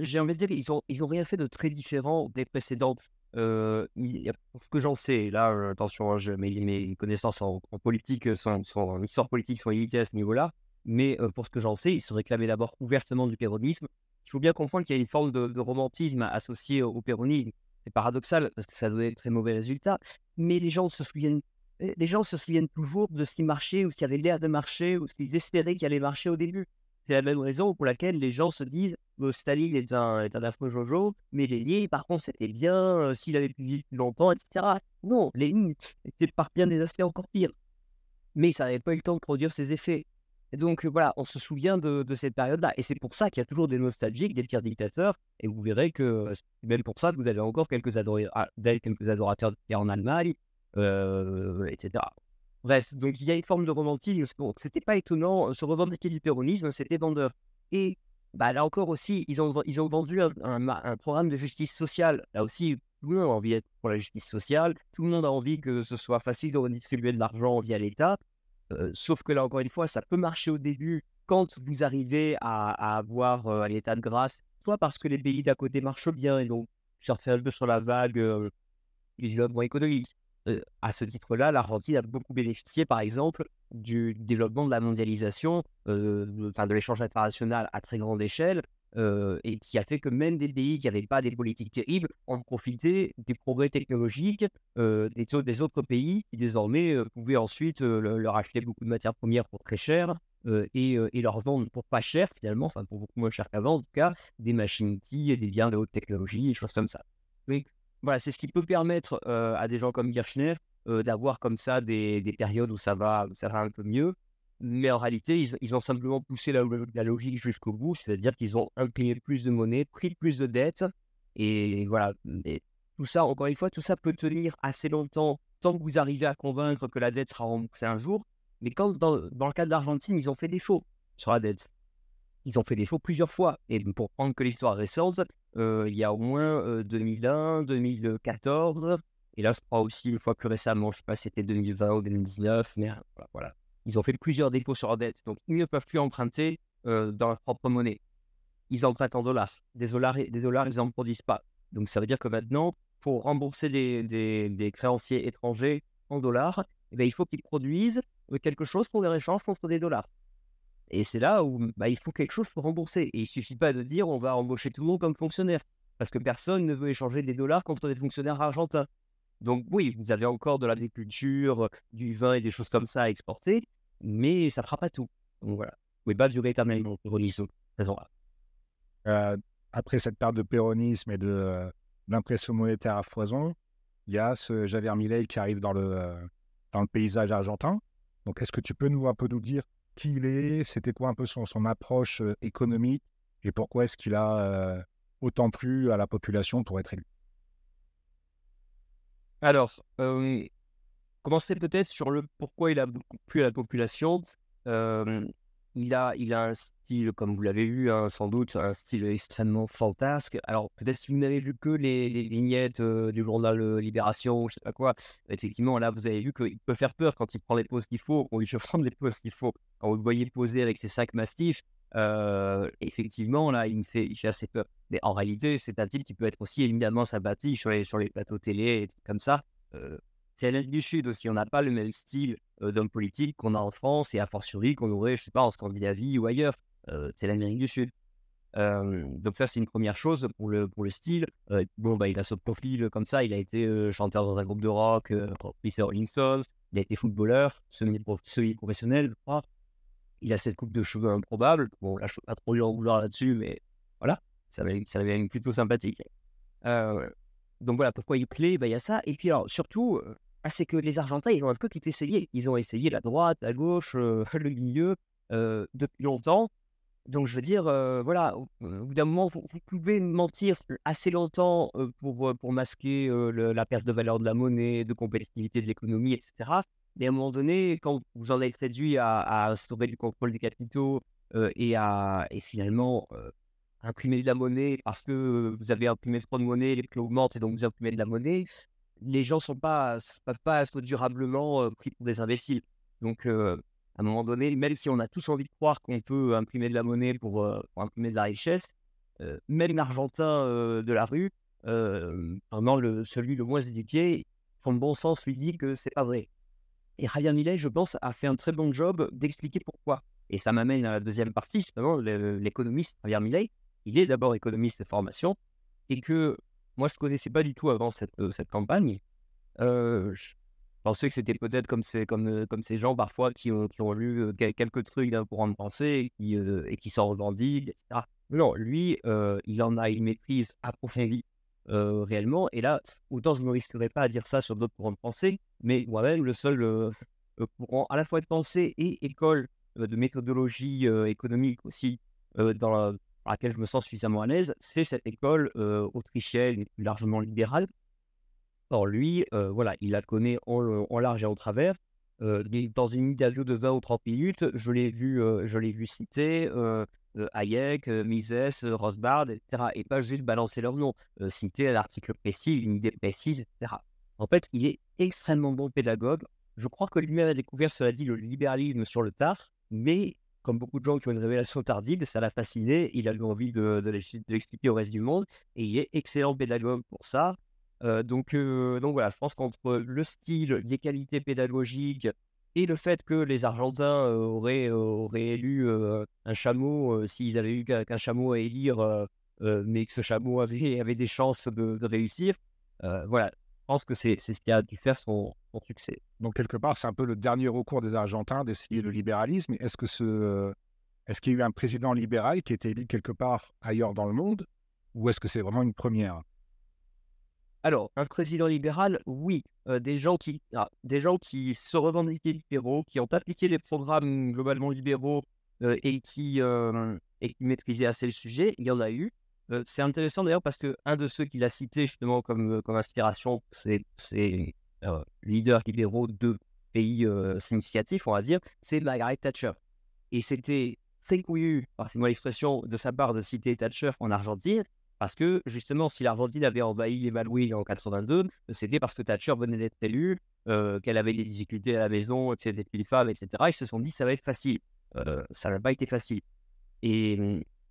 J'ai envie de dire ils ont rien fait de très différent des précédentes. Pour ce que j'en sais, là, attention, mes connaissances en politique, en histoire politique sont limitées à ce niveau-là, mais pour ce que j'en sais, ils se réclamaient d'abord ouvertement du péronisme. Il faut bien comprendre qu'il y a une forme de romantisme associé au péronisme. C'est paradoxal parce que ça donnait de très mauvais résultats, mais les gens se souviennent toujours de ce qui marchait ou ce qui avait l'air de marcher ou ce qu'ils espéraient qu'il allait marcher au début. C'est la même raison pour laquelle les gens se disent Staline est un affreux Jojo, mais Lénine, par contre, c'était bien, s'il avait pu vivre plus longtemps, etc. Non, Lénine était par bien des aspects encore pires. Mais ça n'avait pas eu le temps de produire ses effets. Et donc voilà, on se souvient de cette période-là. Et c'est pour ça qu'il y a toujours des nostalgiques, des pires dictateurs. Et vous verrez que c'est même pour ça que vous avez encore quelques adorateurs de guerre en Allemagne, etc. Bref, donc il y a une forme de romantisme. Bon, c'était pas étonnant, se revendiquer du péronisme, c'était vendeur. Et là encore aussi, ils ont vendu un programme de justice sociale. Là aussi, Tout le monde a envie d'être pour la justice sociale, tout le monde a envie que ce soit facile de redistribuer de l'argent via l'État. Sauf que là, encore une fois, ça peut marcher au début quand vous arrivez à avoir un état de grâce, soit parce que les pays d'à côté marchent bien et donc surfer un peu sur la vague du développement économique. À ce titre-là, l'Argentine a beaucoup bénéficié, par exemple, du développement de la mondialisation, de l'échange international à très grande échelle, et qui a fait que même des pays qui n'avaient pas des politiques terribles ont profité des progrès technologiques des autres pays qui désormais pouvaient ensuite leur acheter beaucoup de matières premières pour très cher et leur vendre pour pas cher finalement, enfin pour beaucoup moins cher qu'avant en tout cas, des machines-outils et des biens de haute technologie, des choses comme ça. Donc voilà, c'est ce qui peut permettre à des gens comme Kirchner d'avoir comme ça des périodes où ça va un peu mieux. Mais en réalité, ils ont simplement poussé la logique jusqu'au bout, c'est-à-dire qu'ils ont imprimé plus de monnaie, pris plus de dettes, et voilà. Et tout ça, encore une fois, tout ça peut tenir assez longtemps, tant que vous arrivez à convaincre que la dette sera remboursée un jour. Mais quand, dans le cas de l'Argentine, ils ont fait défaut sur la dette. Ils ont fait défaut plusieurs fois. Et pour prendre que l'histoire récente, il y a au moins 2001, 2014, et là, je crois aussi une fois plus récemment, je ne sais pas si c'était 2020 ou 2019, mais voilà. Ils ont fait plusieurs dépôts sur leur dette. Donc, ils ne peuvent plus emprunter dans leur propre monnaie. Ils empruntent en dollars. Des dollars, ils n'en produisent pas. Donc, ça veut dire que maintenant, pour rembourser des créanciers étrangers en dollars, eh bien, il faut qu'ils produisent quelque chose pour les échanges contre des dollars. Et c'est là où il faut quelque chose pour rembourser. Et il ne suffit pas de dire on va embaucher tout le monde comme fonctionnaire. Parce que personne ne veut échanger des dollars contre des fonctionnaires argentins. Donc oui, vous avez encore de l'agriculture, du vin et des choses comme ça à exporter, mais ça ne fera pas tout. Donc voilà, vous ne pouvez pas durer éternellement pour une raison-là. Après cette période de péronisme et d'impression monétaire à foison, il y a ce Javier Milei qui arrive dans le paysage argentin. Donc est-ce que tu peux un peu nous dire qui il est, c'était quoi un peu son approche économique et pourquoi est-ce qu'il a autant plu à la population pour être élu? Alors, commencer peut-être sur le pourquoi il a beaucoup plu à la population. Il a un style, comme vous l'avez vu, sans doute, un style extrêmement fantasque. Alors, peut-être si vous n'avez vu que les vignettes du journal Libération, je sais pas quoi, effectivement, là, vous avez vu qu'il peut faire peur quand il prend les poses qu'il faut, on lui fait prendre les poses qu'il faut. Quand vous le voyez poser avec ses 5 mastifs, effectivement, là, il fait assez peur. Mais en réalité, c'est un type qui peut être aussi éminemment sympathique sur les plateaux télé et tout comme ça. C'est l'Amérique du Sud aussi, on n'a pas le même style d'homme politique qu'on a en France et a fortiori qu'on aurait, je sais pas, en Scandinavie ou ailleurs. C'est l'Amérique du Sud. Donc ça, c'est une première chose pour le style. Il a ce profil comme ça, il a été chanteur dans un groupe de rock, repris Rolling Stones, il a été footballeur, semi-professionnel, je crois. Il a cette coupe de cheveux improbable. Bon, là, je ne peux pas trop lui en vouloir là-dessus, mais voilà, ça devient plutôt sympathique. Donc voilà, pourquoi il plaît, il y a ça. Et puis alors, surtout, c'est que les Argentins, ils ont un peu tout essayé. Ils ont essayé la droite, la gauche, le milieu, depuis longtemps. Donc je veux dire, voilà, au bout d'un moment, vous pouvez mentir assez longtemps pour masquer la perte de valeur de la monnaie, de compétitivité de l'économie, etc. Mais à un moment donné, quand vous en êtes réduit à instaurer du contrôle des capitaux et finalement imprimer de la monnaie parce que vous avez imprimé trop de monnaie, les prix augmentent et donc vous imprimez de la monnaie, les gens ne peuvent pas être durablement pris pour des imbéciles. Donc, à un moment donné, même si on a tous envie de croire qu'on peut imprimer de la monnaie pour imprimer de la richesse, même l'Argentin de la rue, vraiment celui le moins éduqué, son bon sens lui dit que c'est pas vrai. Et Javier Milei, je pense, a fait un très bon job d'expliquer pourquoi. Et ça m'amène à la deuxième partie, justement, l'économiste Javier Milei. Il est d'abord économiste de formation et que moi, je ne connaissais pas du tout avant cette campagne. Je pensais que c'était peut-être comme ces gens parfois qui ont lu quelques trucs d'un courant de pensée et qui s'en revendiquent, etc. Non, lui, il en a une maîtrise approfondie réellement. Et là, autant je ne me risquerais pas à dire ça sur d'autres courants de pensée, mais moi-même, le seul courant à la fois de pensée et école de méthodologie économique aussi dans laquelle je me sens suffisamment à l'aise, c'est cette école autrichienne et plus largement libérale. Or, lui, il la connaît en large et en travers. dans une interview de 20 ou 30 minutes, je l'ai vu citer Hayek, Mises, Rothbard, etc. Et pas juste balancer leur nom, citer un article précis, une idée précise, etc. En fait, il est extrêmement bon pédagogue. Je crois que lui-même a découvert, cela dit, le libéralisme sur le tard, mais comme beaucoup de gens qui ont une révélation tardive, ça l'a fasciné. Il a eu envie de l'expliquer au reste du monde, et il est excellent pédagogue pour ça. Donc voilà, je pense qu'entre le style, les qualités pédagogiques et le fait que les Argentins auraient élu un chameau s'ils avaient eu qu'un chameau à élire, mais que ce chameau avait des chances de réussir, voilà, je pense que c'est ce qui a dû faire son succès. Donc, quelque part, c'est un peu le dernier recours des Argentins d'essayer le libéralisme. Est-ce qu'il y a eu un président libéral qui a été élu quelque part ailleurs dans le monde, ou est-ce que c'est vraiment une première? Alors, un président libéral, oui, des gens qui se revendiquaient libéraux, qui ont appliqué les programmes globalement libéraux et qui maîtrisaient assez le sujet, il y en a eu. C'est intéressant d'ailleurs parce qu'un de ceux qu'il a cité justement comme inspiration, c'est leaders libéraux de pays significatifs, on va dire, c'est Margaret Thatcher. Et c'était très couillu, passez-moi l'expression, de sa part de citer Thatcher en Argentine, parce que justement, si l'Argentine avait envahi les Malouines en 82, c'était parce que Thatcher venait d'être élue, qu'elle avait des difficultés à la maison, que c'était une femme, etc. Ils se sont dit ça va être facile. Ça n'a pas été facile.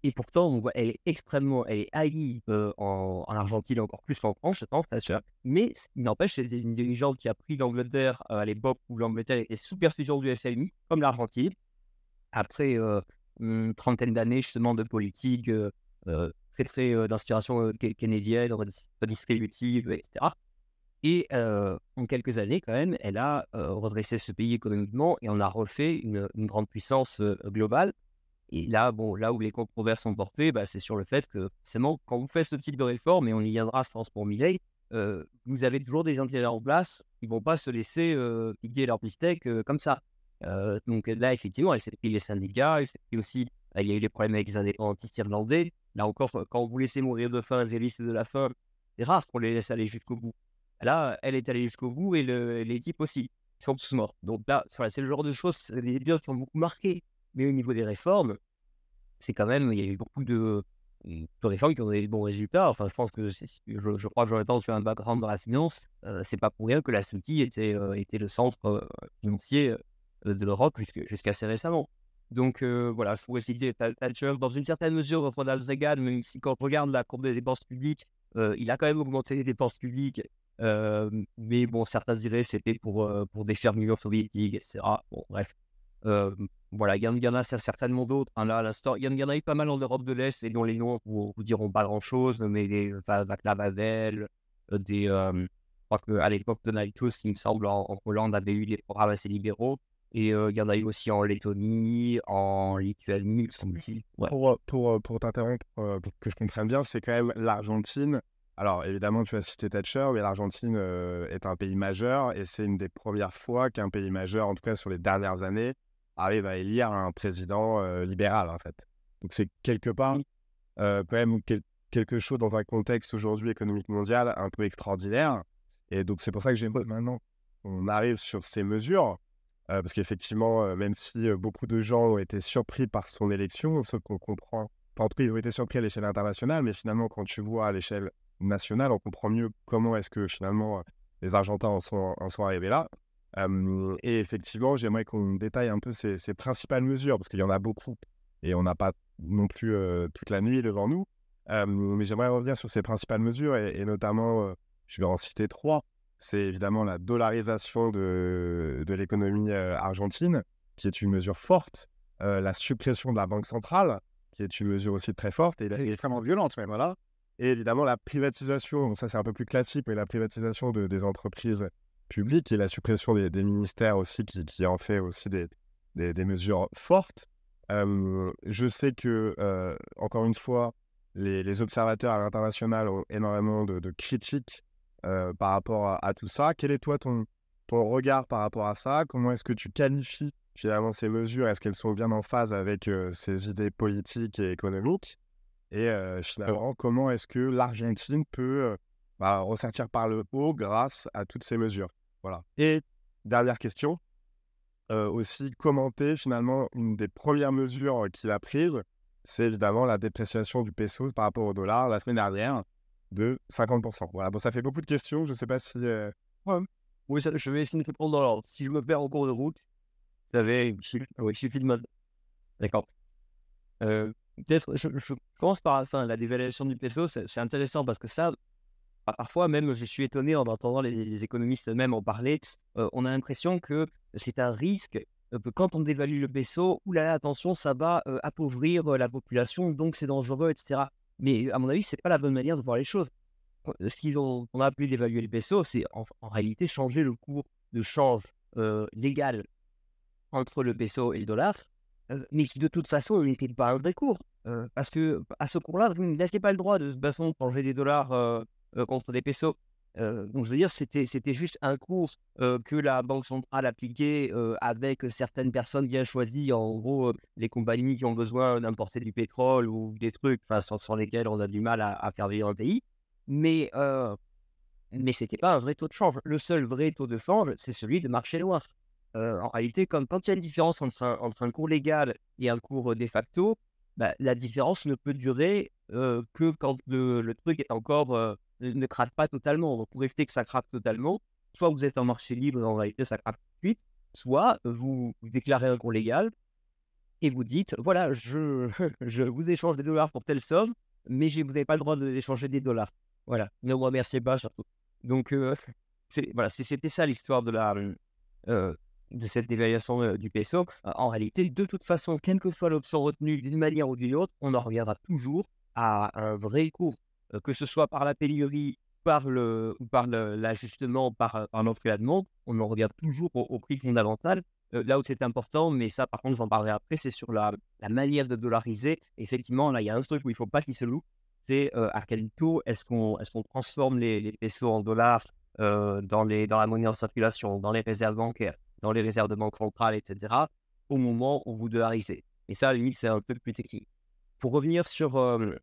Et pourtant, on voit, elle est haïe en Argentine encore plus qu'en France, je pense, Thatcher. Mais il n'empêche, c'était une dirigeante qui a pris l'Angleterre à l'époque où l'Angleterre était sous perfusion du FMI, comme l'Argentine. Après une trentaine d'années justement de politique très d'inspiration keynésienne, redistributive, etc. Et en quelques années, quand même, elle a redressé ce pays économiquement et on a refait une grande puissance globale. Et là, là où les controverses sont portées, c'est sur le fait que, forcément, quand vous faites ce type de réforme, et on y viendra, je pense, pour Milei, vous avez toujours des intérêts en place qui ne vont pas se laisser piquer leur beefsteak comme ça. Donc là, effectivement, elle s'est pris les syndicats, elle s'est pris aussi, il y a eu des problèmes avec les indépendantistes irlandais. Là encore, quand vous laissez mourir de faim les listes de la faim, c'est rare qu'on les laisse aller jusqu'au bout. Là, elle est allée jusqu'au bout et les types aussi. Ils sont tous morts. Donc là, voilà, c'est le genre de choses, des épisodes qui ont beaucoup marqué. Mais au niveau des réformes, c'est quand même, il y a eu beaucoup de réformes qui ont des bons résultats. Enfin, je pense que je crois que Jonathan, tu as un background dans la finance. C'est pas pour rien que la City était le centre financier de l'Europe jusqu'à assez récemment. Donc voilà, je pourrais citer Thatcher, dans une certaine mesure, Ronald Reagan, même si quand on regarde la courbe des dépenses publiques, il a quand même augmenté les dépenses publiques. Mais bon, certains diraient que c'était pour défaire l'Union soviétique, etc. Bon, bref. Voilà, il y en a certainement d'autres. Hein, là, à l'instant, il y en a eu pas mal en Europe de l'Est et dont les noms vous diront pas grand-chose, mais des Václav Havel, je crois qu'à l'époque, Donald Tusk, il me semble, en Hollande, avait eu des programmes assez libéraux. Et il y en a eu aussi en Lettonie, en Lituanie, il me semble-t-il. Ouais. Pour t'interrompre, pour que je comprenne bien, c'est quand même l'Argentine. Alors, évidemment, tu as cité Thatcher, mais l'Argentine est un pays majeur et c'est une des premières fois qu'un pays majeur, en tout cas sur les dernières années, arrive à élire un président libéral, en fait. Donc, c'est quelque part quand même quelque chose dans un contexte aujourd'hui économique mondial un peu extraordinaire. Et donc, c'est pour ça que j'aimerais maintenant qu'on arrive sur ces mesures. Parce qu'effectivement, même si beaucoup de gens ont été surpris par son élection, ce qu'on comprend, enfin, en tout cas, ils ont été surpris à l'échelle internationale, mais finalement, quand tu vois à l'échelle nationale, on comprend mieux comment est-ce que finalement les Argentins en sont arrivés là. Et effectivement, j'aimerais qu'on détaille un peu ces principales mesures, parce qu'il y en a beaucoup, et on n'a pas non plus toute la nuit devant nous. Mais j'aimerais revenir sur ces principales mesures, et notamment, je vais en citer 3. C'est évidemment la dollarisation de l'économie argentine, qui est une mesure forte, la suppression de la banque centrale, qui est une mesure aussi très forte, et extrêmement violente même, voilà. Et évidemment la privatisation, ça c'est un peu plus classique, mais la privatisation des entreprises publiques et la suppression des ministères aussi, qui en fait aussi des mesures fortes. Je sais que, encore une fois, les observateurs à l'international ont énormément de critiques par rapport à tout ça. Quel est toi ton regard par rapport à ça? Comment est-ce que tu qualifies finalement ces mesures? Est-ce qu'elles sont bien en phase avec ces idées politiques et économiques? Et finalement, comment est-ce que l'Argentine peut ressortir par le haut grâce à toutes ces mesures? Voilà. Et dernière question, aussi commenté finalement une des premières mesures qu'il a prises, c'est évidemment la dépréciation du peso par rapport au dollar la semaine dernière de 50%. Voilà, bon, ça fait beaucoup de questions. Je ne sais pas si... Ouais. Oui, je vais essayer de répondre dans l'ordre. Si je me perds en cours de route, vous savez, il suffit de me... D'accord. Peut-être, je commence par la dévaluation du peso, c'est intéressant parce que ça, parfois même, je suis étonné en entendant les économistes eux-mêmes en parler. On a l'impression que c'est un risque, que quand on dévalue le peso, oulala, attention, ça va appauvrir la population, donc c'est dangereux, etc. Mais à mon avis, c'est pas la bonne manière de voir les choses. On a appelé d'évaluer le peso, c'est en réalité changer le cours de change légal entre le peso et le dollar, mais qui de toute façon n'était pas un vrai cours. Parce que à ce cours-là, vous n'aviez pas le droit de toute façon de changer des dollars contre des pesos. Donc je veux dire, c'était juste un cours que la Banque centrale appliquait avec certaines personnes bien choisies, en gros les compagnies qui ont besoin d'importer du pétrole ou des trucs sans lesquels on a du mal à faire vivre un pays. Mais c'était pas un vrai taux de change. Le seul vrai taux de change, c'est celui de marché noir. En réalité, quand il y a une différence entre un cours légal et un cours de facto, bah, la différence ne peut durer que quand le truc est encore ne craque pas totalement. Donc, pour éviter que ça craque totalement, soit vous êtes en marché libre et en réalité ça craque tout de suite, soit vous déclarez un cours légal et vous dites voilà, je vous échange des dollars pour telle somme, mais vous n'avez pas le droit d'échanger des dollars. Voilà, ne me remerciez pas surtout. Donc, c'était ça l'histoire de cette dévaluation du peso. En réalité, de toute façon, quelle que soit l'option retenue d'une manière ou d'une autre, on en reviendra toujours à un vrai cours, que ce soit par la pénurie, par l'ajustement, par l'offre et la demande, on en revient toujours au prix fondamental. Là où c'est important, mais ça par contre j'en parlerai après, c'est sur la manière de dollariser. Effectivement, là il y a un truc où il ne faut pas qu'il se loupe, c'est à quel taux est-ce qu'on transforme les pesos en dollars dans la monnaie en circulation, dans les réserves bancaires, dans les réserves de banque centrale, etc., au moment où vous dollarisez. Et ça, à la limite, c'est un peu plus technique. Pour revenir sur le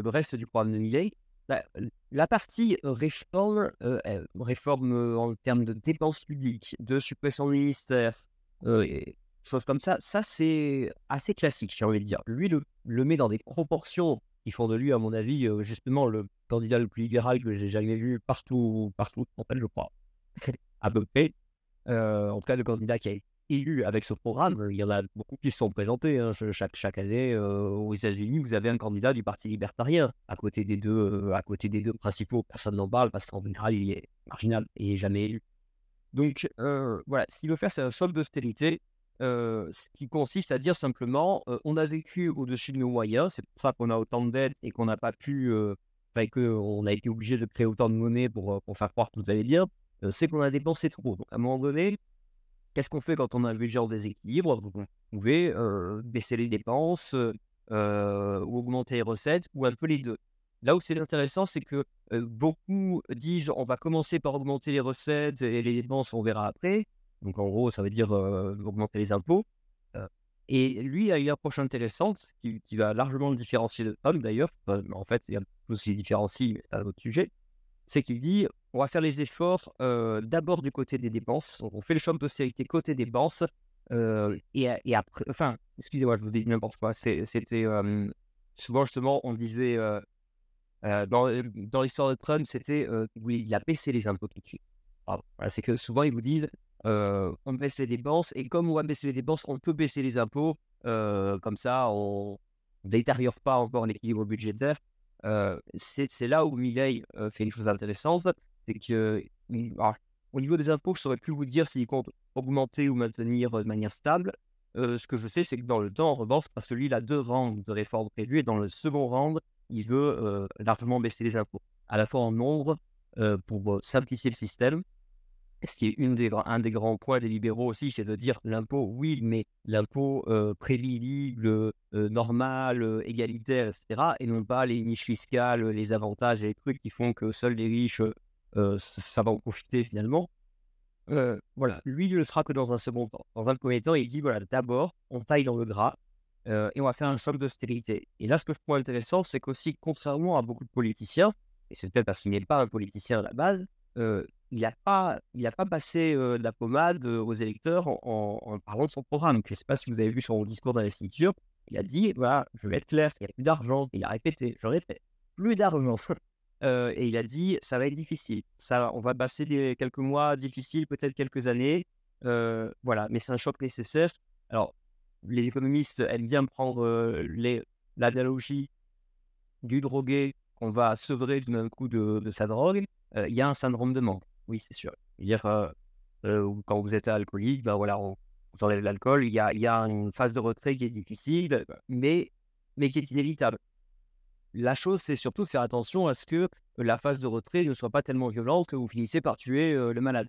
reste du programme de Milei, la partie réforme en termes de dépenses publiques, de suppression de ministères, et choses comme ça c'est assez classique, j'ai envie de dire. Lui, le met dans des proportions qui font de lui, à mon avis, justement, le candidat le plus libéral que j'ai jamais vu partout, en fait, je crois, à peu près. En tout cas, le candidat qui a été élu avec ce programme, il y en a beaucoup qui se sont présentés. Hein. Chaque année, aux États-Unis, vous avez un candidat du Parti libertarien à côté des deux principaux. Personne n'en parle parce qu'en général, il est marginal et jamais élu. Donc, voilà, ce qu'il veut faire, c'est un choc d'austérité, ce qui consiste à dire simplement, on a vécu au-dessus de nos moyens, c'est pour ça qu'on a autant de dettes et qu'on n'a pas pu, qu'on a été obligé de créer autant de monnaie pour faire croire que tout allait bien, c'est qu'on a dépensé trop. Donc, à un moment donné, qu'est-ce qu'on fait quand on a un budget en déséquilibre? Vous pouvez baisser les dépenses ou augmenter les recettes ou un peu les deux. Là où c'est intéressant, c'est que beaucoup disent on va commencer par augmenter les recettes et les dépenses, on verra après. Donc en gros, ça veut dire augmenter les impôts. Et lui a une approche intéressante qui va largement le différencier de Trump d'ailleurs. En fait, il y a aussi différencie, mais c'est un autre sujet. C'est qu'il dit on va faire les efforts d'abord du côté des dépenses. On fait le choc d'austérité côté dépenses. Et après, enfin, excusez-moi, je vous dis n'importe quoi. C'était souvent justement, on disait dans l'histoire de Trump, c'était oui, il a baissé les impôts tout de suite. Voilà, c'est que souvent ils vous disent on baisse les dépenses et comme on va baisser les dépenses, on peut baisser les impôts. Comme ça, on ne détériore pas encore l'équilibre budgétaire. C'est là où Milei fait une chose intéressante, c'est que au niveau des impôts, je ne saurais plus vous dire s'il compte augmenter ou maintenir de manière stable. Ce que je sais, c'est que dans le temps, en revanche, parce que lui, il a 2 rounds de réformes prévues, et dans le second round, il veut largement baisser les impôts, à la fois en nombre, pour simplifier le système. Ce qui est un des grands points des libéraux aussi, c'est de dire l'impôt, oui, mais l'impôt prévisible, normal, égalitaire, etc. Et non pas les niches fiscales, les avantages et les trucs qui font que seuls les riches, ça va en profiter finalement. Voilà, lui, il ne le fera que dans un second temps. Dans un premier temps, il dit, voilà, d'abord, on taille dans le gras et on va faire un choc d'austérité. Et là, ce que je trouve intéressant, c'est qu'aussi, contrairement à beaucoup de politiciens, et c'est peut-être parce qu'il n'est pas un politicien à la base, il n'a pas passé de la pommade aux électeurs en parlant de son programme. Je ne sais pas si vous avez vu son discours d'investiture. Il a dit, voilà, je vais être clair, il n'y a plus d'argent. Il a répété, je répète, plus d'argent. Et il a dit, ça va être difficile. Ça, on va passer quelques mois difficiles, peut-être quelques années. Voilà, mais c'est un choc nécessaire. Alors, les économistes aiment bien prendre l'analogie du drogué qu'on va sevrer tout d'un coup de sa drogue. Il y a un syndrome de manque. Oui, c'est sûr. C'est-à-dire, quand vous êtes alcoolique, ben voilà, vous enlève l'alcool, il y a une phase de retrait qui est difficile, mais qui est inévitable. La chose, c'est surtout de faire attention à ce que la phase de retrait ne soit pas tellement violente que vous finissez par tuer le malade.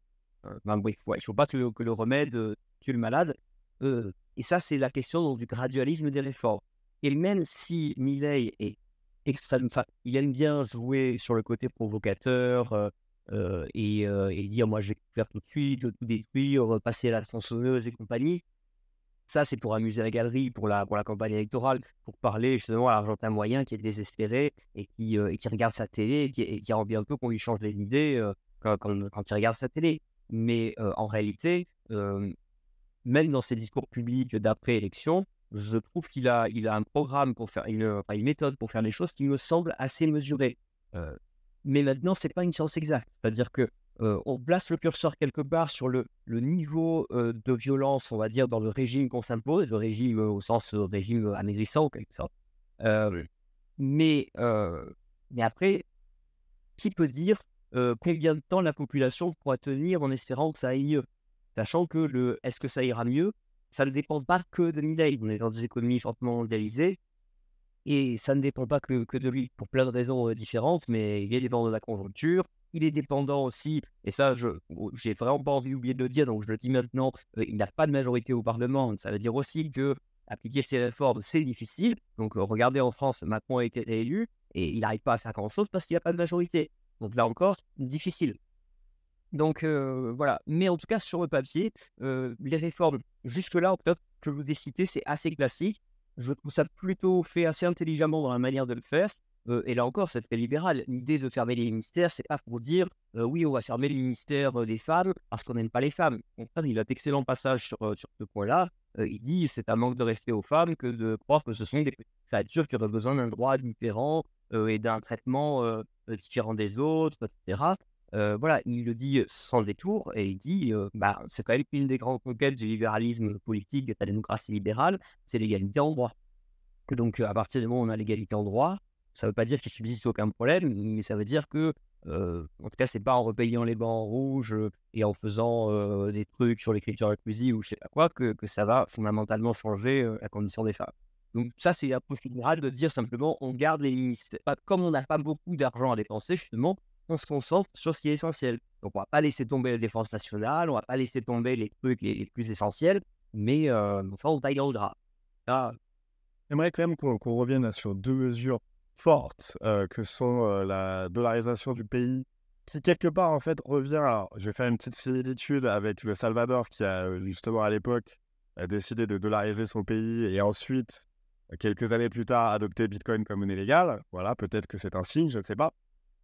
Oui, il ne faut pas que le remède tue le malade. Et ça, c'est la question donc, du gradualisme des réformes. Et même si Milei est extrême, il aime bien jouer sur le côté provocateur et dire moi je vais tout faire tout de suite, tout détruire, passer à la tronçonneuse et compagnie. Ça, c'est pour amuser la galerie, pour la campagne électorale, pour parler justement à l'Argentin moyen qui est désespéré et qui regarde sa télé et qui a envie un peu qu'on lui change les idées quand il regarde sa télé. Mais en réalité, même dans ses discours publics d'après-élection, je trouve qu'il a un programme pour faire une méthode pour faire les choses qui me semble assez mesurée. Mais maintenant, c'est pas une science exacte. C'est-à-dire que on place le curseur quelque part sur le niveau de violence, on va dire, dans le régime qu'on s'impose, le régime au sens régime amaigrissant, en quelque sorte. Mais après, qui peut dire combien de temps la population pourra tenir en espérant que ça aille mieux? Sachant que est-ce que ça ira mieux? Ça ne dépend pas que de Milei. On est dans des économies fortement mondialisées et ça ne dépend pas que de lui pour plein de raisons différentes, mais il est dépendant de la conjoncture. Il est dépendant aussi, et ça, j'ai vraiment pas envie d'oublier de le dire, donc je le dis maintenant, il n'a pas de majorité au Parlement. Ça veut dire aussi que appliquer ces réformes, c'est difficile. Donc, regardez en France, Macron a été élu et il n'arrive pas à faire grand-chose parce qu'il n'a pas de majorité. Donc là encore, difficile. Donc voilà, mais en tout cas sur le papier, les réformes jusque-là, en fait, que je vous ai citées, c'est assez classique. Je trouve ça plutôt fait assez intelligemment dans la manière de le faire. Et là encore, c'est très libéral. L'idée de fermer les ministères, c'est pas pour dire oui, on va fermer le ministère des femmes parce qu'on n'aime pas les femmes. Au contraire, il a d'excellents passages sur ce point-là. Il dit c'est un manque de respect aux femmes que de croire que ce sont des créatures qui auraient besoin d'un droit différent et d'un traitement différent des autres, etc. Voilà, il le dit sans détour et il dit c'est quand même une des grandes conquêtes du libéralisme politique, de la démocratie libérale, c'est l'égalité en droit. Donc à partir du moment où on a l'égalité en droit, ça ne veut pas dire qu'il subsiste aucun problème, mais ça veut dire que, en tout cas, c'est pas en repayant les bancs en rouge et en faisant des trucs sur l'écriture inclusive ou je sais pas quoi que ça va fondamentalement changer la condition des femmes. Donc ça, c'est l'approche libérale de dire simplement on garde les ministères. Comme on n'a pas beaucoup d'argent à dépenser, justement, on se concentre sur ce qui est essentiel. Donc on va pas laisser tomber la défense nationale, on va pas laisser tomber les trucs les plus essentiels, mais enfin on taille dans le drap. J'aimerais quand même qu'on revienne là sur deux mesures fortes que sont la dollarisation du pays, qui quelque part en fait revient. Alors, je vais faire une petite similitude avec le Salvador qui a justement à l'époque décidé de dollariser son pays et ensuite, quelques années plus tard, adopté Bitcoin comme monnaie légale. Voilà, peut-être que c'est un signe, je ne sais pas.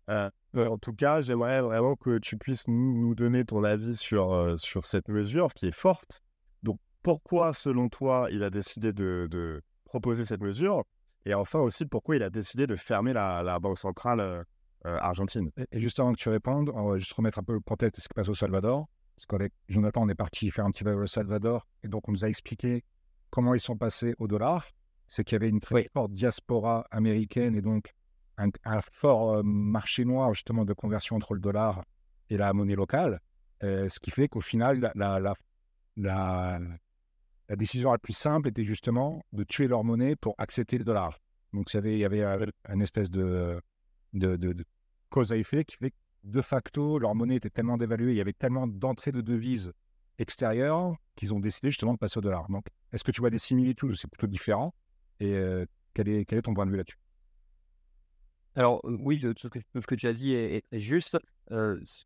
En tout cas, j'aimerais vraiment que tu puisses nous donner ton avis sur cette mesure qui est forte. Donc, pourquoi, selon toi, il a décidé de proposer cette mesure? Et enfin aussi, pourquoi il a décidé de fermer la Banque centrale argentine? Et juste avant que tu répondes, on va juste remettre un peu le contexte de ce qui se passe au Salvador. Parce qu'avec Jonathan, on est parti faire un petit voyage au Salvador. Et donc, on nous a expliqué comment ils sont passés au dollar. C'est qu'il y avait une très forte diaspora américaine et donc un fort marché noir justement de conversion entre le dollar et la monnaie locale, ce qui fait qu'au final, la décision la plus simple était justement de tuer leur monnaie pour accepter le dollar. Donc il y avait une espèce de cause à effet qui fait que de facto, leur monnaie était tellement dévaluée, il y avait tellement d'entrées de devises extérieures qu'ils ont décidé justement de passer au dollar. Donc est-ce que tu vois des similitudes ou c'est plutôt différent? Et quel est ton point de vue là-dessus? Alors oui, ce que tu as dit est très juste.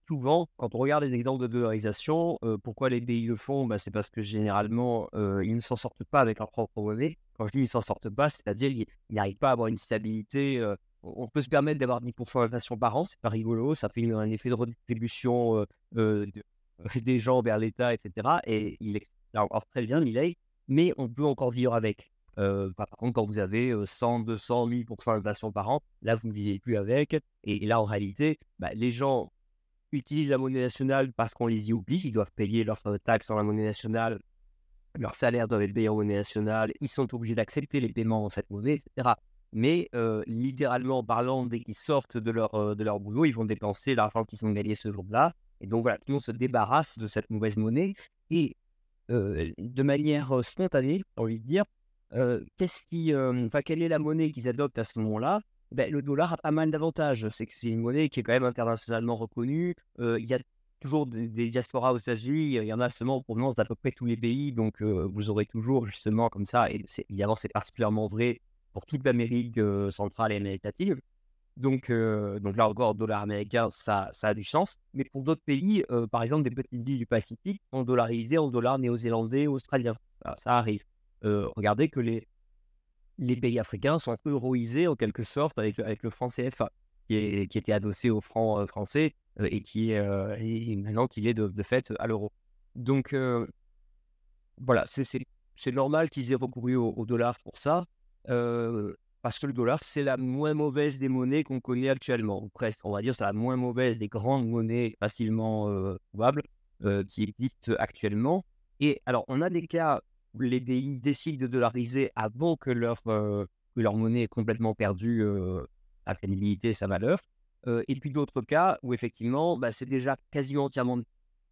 Souvent, quand on regarde les exemples de dollarisation, pourquoi les pays le font? C'est parce que généralement, ils ne s'en sortent pas avec leur propre monnaie. Quand je dis ils ne s'en sortent pas, c'est-à-dire qu'ils n'arrivent pas à avoir une stabilité on peut se permettre d'avoir 10% d'inflation par an, c'est pas rigolo, ça fait un effet de redistribution des gens vers l'État, etc. Et il explique encore très bien, Milei, mais on peut encore vivre avec. Par contre, quand vous avez 100, 200, 1000% d'inflation par an, là, vous ne vivez plus avec. Et là, en réalité, les gens utilisent la monnaie nationale parce qu'on les y oblige, ils doivent payer leurs taxes dans la monnaie nationale, leurs salaires doivent être payés en monnaie nationale, ils sont obligés d'accepter les paiements en cette monnaie, etc. Mais littéralement parlant, dès qu'ils sortent de leur boulot, ils vont dépenser l'argent qu'ils ont gagné ce jour-là. Et donc voilà, tout le monde se débarrasse de cette mauvaise monnaie. Et de manière spontanée, j'ai envie de dire, quelle est la monnaie qu'ils adoptent à ce moment-là? Le dollar a pas mal d'avantages. C'est que c'est une monnaie qui est quand même internationalement reconnue. Il y a toujours des diasporas aux États-Unis. Il y en a seulement en provenance d'à peu près tous les pays. Donc, vous aurez toujours justement comme ça. Et évidemment, c'est particulièrement vrai pour toute l'Amérique centrale et Amérique latine. Donc là encore, dollar américain, ça a du sens. Mais pour d'autres pays, par exemple des petites îles du Pacifique, sont dollarisées en dollars néo-zélandais ou australiens. Ça arrive. Regardez que les pays africains sont un peu euroisés en quelque sorte avec le franc CFA, qui était adossé au franc français et qui est et maintenant qu'il est de fait à l'euro. Donc voilà, c'est normal qu'ils aient recouru au dollar pour ça. Parce que le dollar, c'est la moins mauvaise des monnaies qu'on connaît actuellement, ou presque. On va dire c'est la moins mauvaise des grandes monnaies facilement trouvables qui existent actuellement. Et alors, on a des cas où les pays décident de dollariser avant que leur monnaie ait complètement perdu sa crédibilité et sa valeur. Et puis d'autres cas où effectivement, c'est déjà quasiment entièrement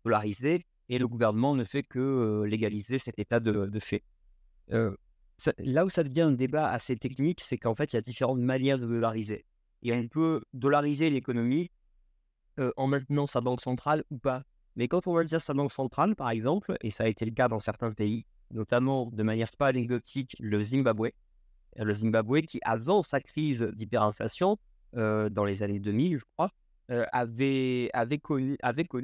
dollarisé et le gouvernement ne fait que légaliser cet état de fait. Là où ça devient un débat assez technique, c'est qu'en fait, il y a différentes manières de dollariser. Et on peut dollariser l'économie en maintenant sa banque centrale ou pas. Mais quand on va dire sa banque centrale, par exemple, et ça a été le cas dans certains pays, notamment de manière pas anecdotique, le Zimbabwe qui, avant sa crise d'hyperinflation, dans les années 2000, je crois, avait connu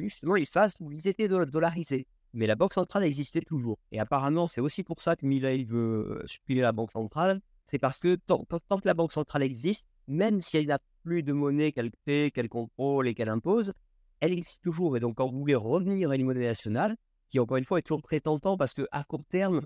justement les phases où ils étaient dollarisés. Mais la banque centrale existait toujours. Et apparemment, c'est aussi pour ça que Milei veut supprimer la banque centrale. C'est parce que tant que la banque centrale existe, même si elle n'a plus de monnaie qu'elle crée, qu'elle contrôle et qu'elle impose, elle existe toujours. Et donc, quand vous voulez revenir à une monnaie nationale, qui encore une fois est toujours très tentant parce qu'à court terme,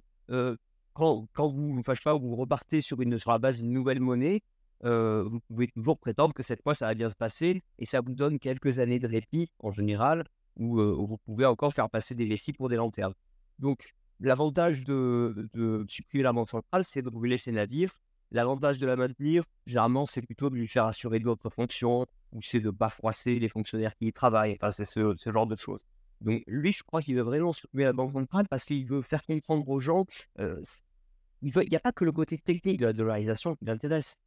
quand vous, vous repartez sur la base d'une nouvelle monnaie, vous pouvez toujours prétendre que cette fois, ça va bien se passer et ça vous donne quelques années de répit en général où vous pouvez encore faire passer des récits pour des lanternes. Donc, l'avantage de supprimer la banque centrale, c'est de brûler ses navires. L'avantage de la maintenir, généralement, c'est plutôt de lui faire assurer d'autres fonctions ou c'est de ne pas froisser les fonctionnaires qui y travaillent. Enfin, c'est ce genre de choses. Donc, lui, je crois qu'il veut vraiment supprimer la banque centrale parce qu'il veut faire comprendre aux gens. Il n'y a pas que le côté technique de la dollarisation qui l'intéresse.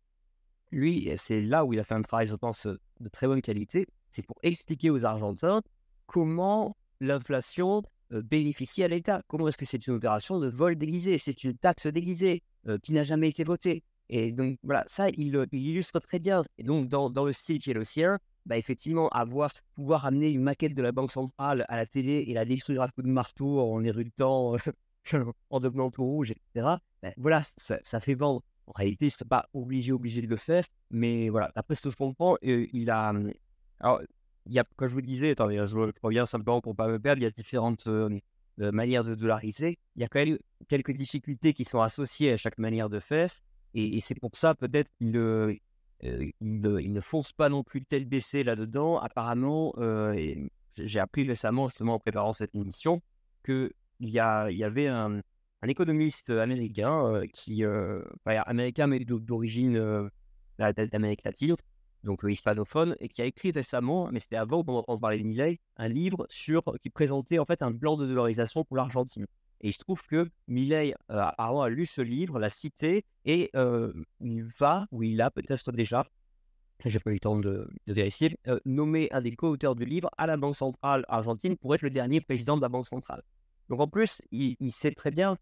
Lui, c'est là où il a fait un travail, je pense, de très bonne qualité. C'est pour expliquer aux Argentins comment l'inflation bénéficie à l'État. Comment est-ce que c'est une opération de vol déguisé? C'est une taxe déguisée qui n'a jamais été votée. Et donc, voilà, ça, il illustre très bien. Et donc, dans le style qui est le sien, effectivement, pouvoir amener une maquette de la Banque centrale à la télé et la détruire à coups de marteau en éruptant, en devenant tout rouge, etc., voilà, ça fait vendre. En réalité, c'est pas obligé de le faire, mais voilà, d'après ce que je comprends, il a... Alors, comme je vous disais, attendez, je reviens simplement pour ne pas me perdre, il y a différentes manières de dollariser. Il y a quand même quelques difficultés qui sont associées à chaque manière de faire, et c'est pour ça peut-être qu'il ne fonce pas non plus tel baissé là-dedans. Apparemment, j'ai appris récemment, justement en préparant cette émission, qu'il y avait un économiste américain américain mais d'origine d'Amérique latine, donc hispanophone, et qui a écrit récemment, mais c'était avant qu'on entende parler de Milei, un livre qui présentait en fait un plan de dollarisation pour l'Argentine. Et il se trouve que Milei apparemment a lu ce livre, l'a cité, et il a peut-être déjà, j'ai pas eu le temps de vérifier, nommé un des co-auteurs du livre à la Banque centrale argentine pour être le dernier président de la Banque centrale. Donc en plus, il sait très bien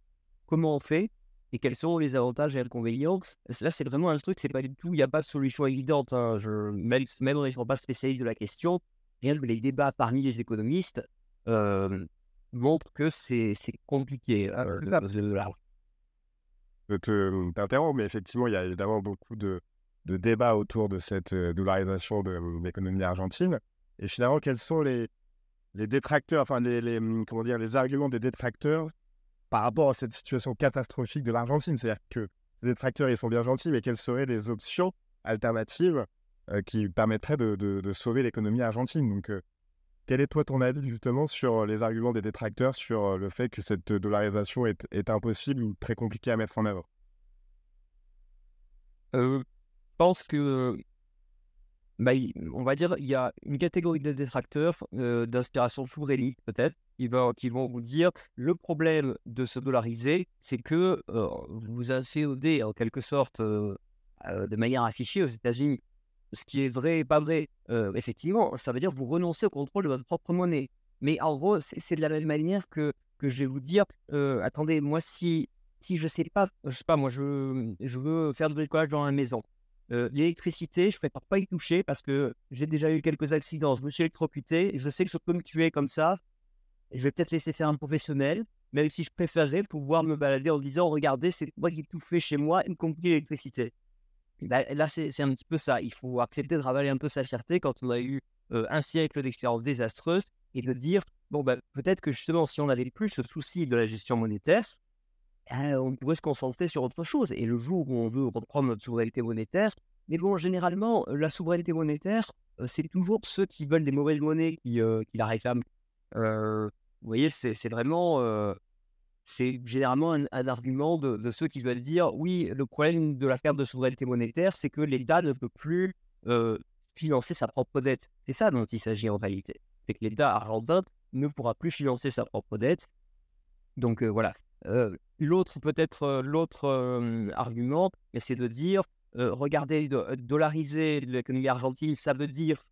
comment on fait et quels sont les avantages et inconvénients. Là, c'est vraiment un truc, c'est pas du tout, il n'y a pas de solution évidente. Même en n'étant pas spécialiste de la question, rien que les débats parmi les économistes montrent que c'est compliqué. Je t'interromps, mais effectivement, il y a évidemment beaucoup de débat autour de cette dollarisation de l'économie argentine. Et finalement, quels sont les détracteurs, enfin comment dire, les arguments des détracteurs par rapport à cette situation catastrophique de l'Argentine? C'est-à-dire que les détracteurs, ils sont bien gentils, mais quelles seraient les options alternatives qui permettraient de sauver l'économie argentine? Donc, quel est toi ton avis justement sur les arguments des détracteurs sur le fait que cette dollarisation est impossible ou très compliquée à mettre en œuvre? Je pense que, on va dire, il y a une catégorie de détracteurs d'inspiration souverainiste peut-être, qui vont vous dire le problème de se dollariser, c'est que vous inféodez en quelque sorte de manière affichée aux États-Unis. Ce qui est vrai et pas vrai. Effectivement, ça veut dire vous renoncez au contrôle de votre propre monnaie. Mais en gros, c'est de la même manière que je vais vous dire, attendez, moi si je sais pas moi je veux faire du bricolage dans la maison. L'électricité, je préfère pas y toucher parce que j'ai déjà eu quelques accidents, je me suis électrocuté et je sais que je peux me tuer comme ça et je vais peut-être laisser faire un professionnel, même si je préférerais pouvoir me balader en disant: «Regardez, c'est moi qui ai tout fait chez moi, y compris l'électricité». Bah, là, c'est un petit peu ça. Il faut accepter de ravaler un peu sa fierté quand on a eu un siècle d'expérience désastreuse et de dire, bon, bah, peut-être que justement, si on n'avait plus ce souci de la gestion monétaire, on pourrait se concentrer sur autre chose. Et le jour où on veut reprendre notre souveraineté monétaire, mais bon, généralement, la souveraineté monétaire, c'est toujours ceux qui veulent des mauvaises monnaies qui la réclament. Vous voyez, c'est vraiment... c'est généralement un argument de ceux qui veulent dire: «Oui, le problème de la perte de souveraineté monétaire, c'est que l'État ne peut plus, financer sa propre dette». C'est ça dont il s'agit en réalité. C'est que l'État argentin ne pourra plus financer sa propre dette. Donc voilà. L'autre argument, c'est de dire: «Regardez, dollariser l'économie argentine, ça veut dire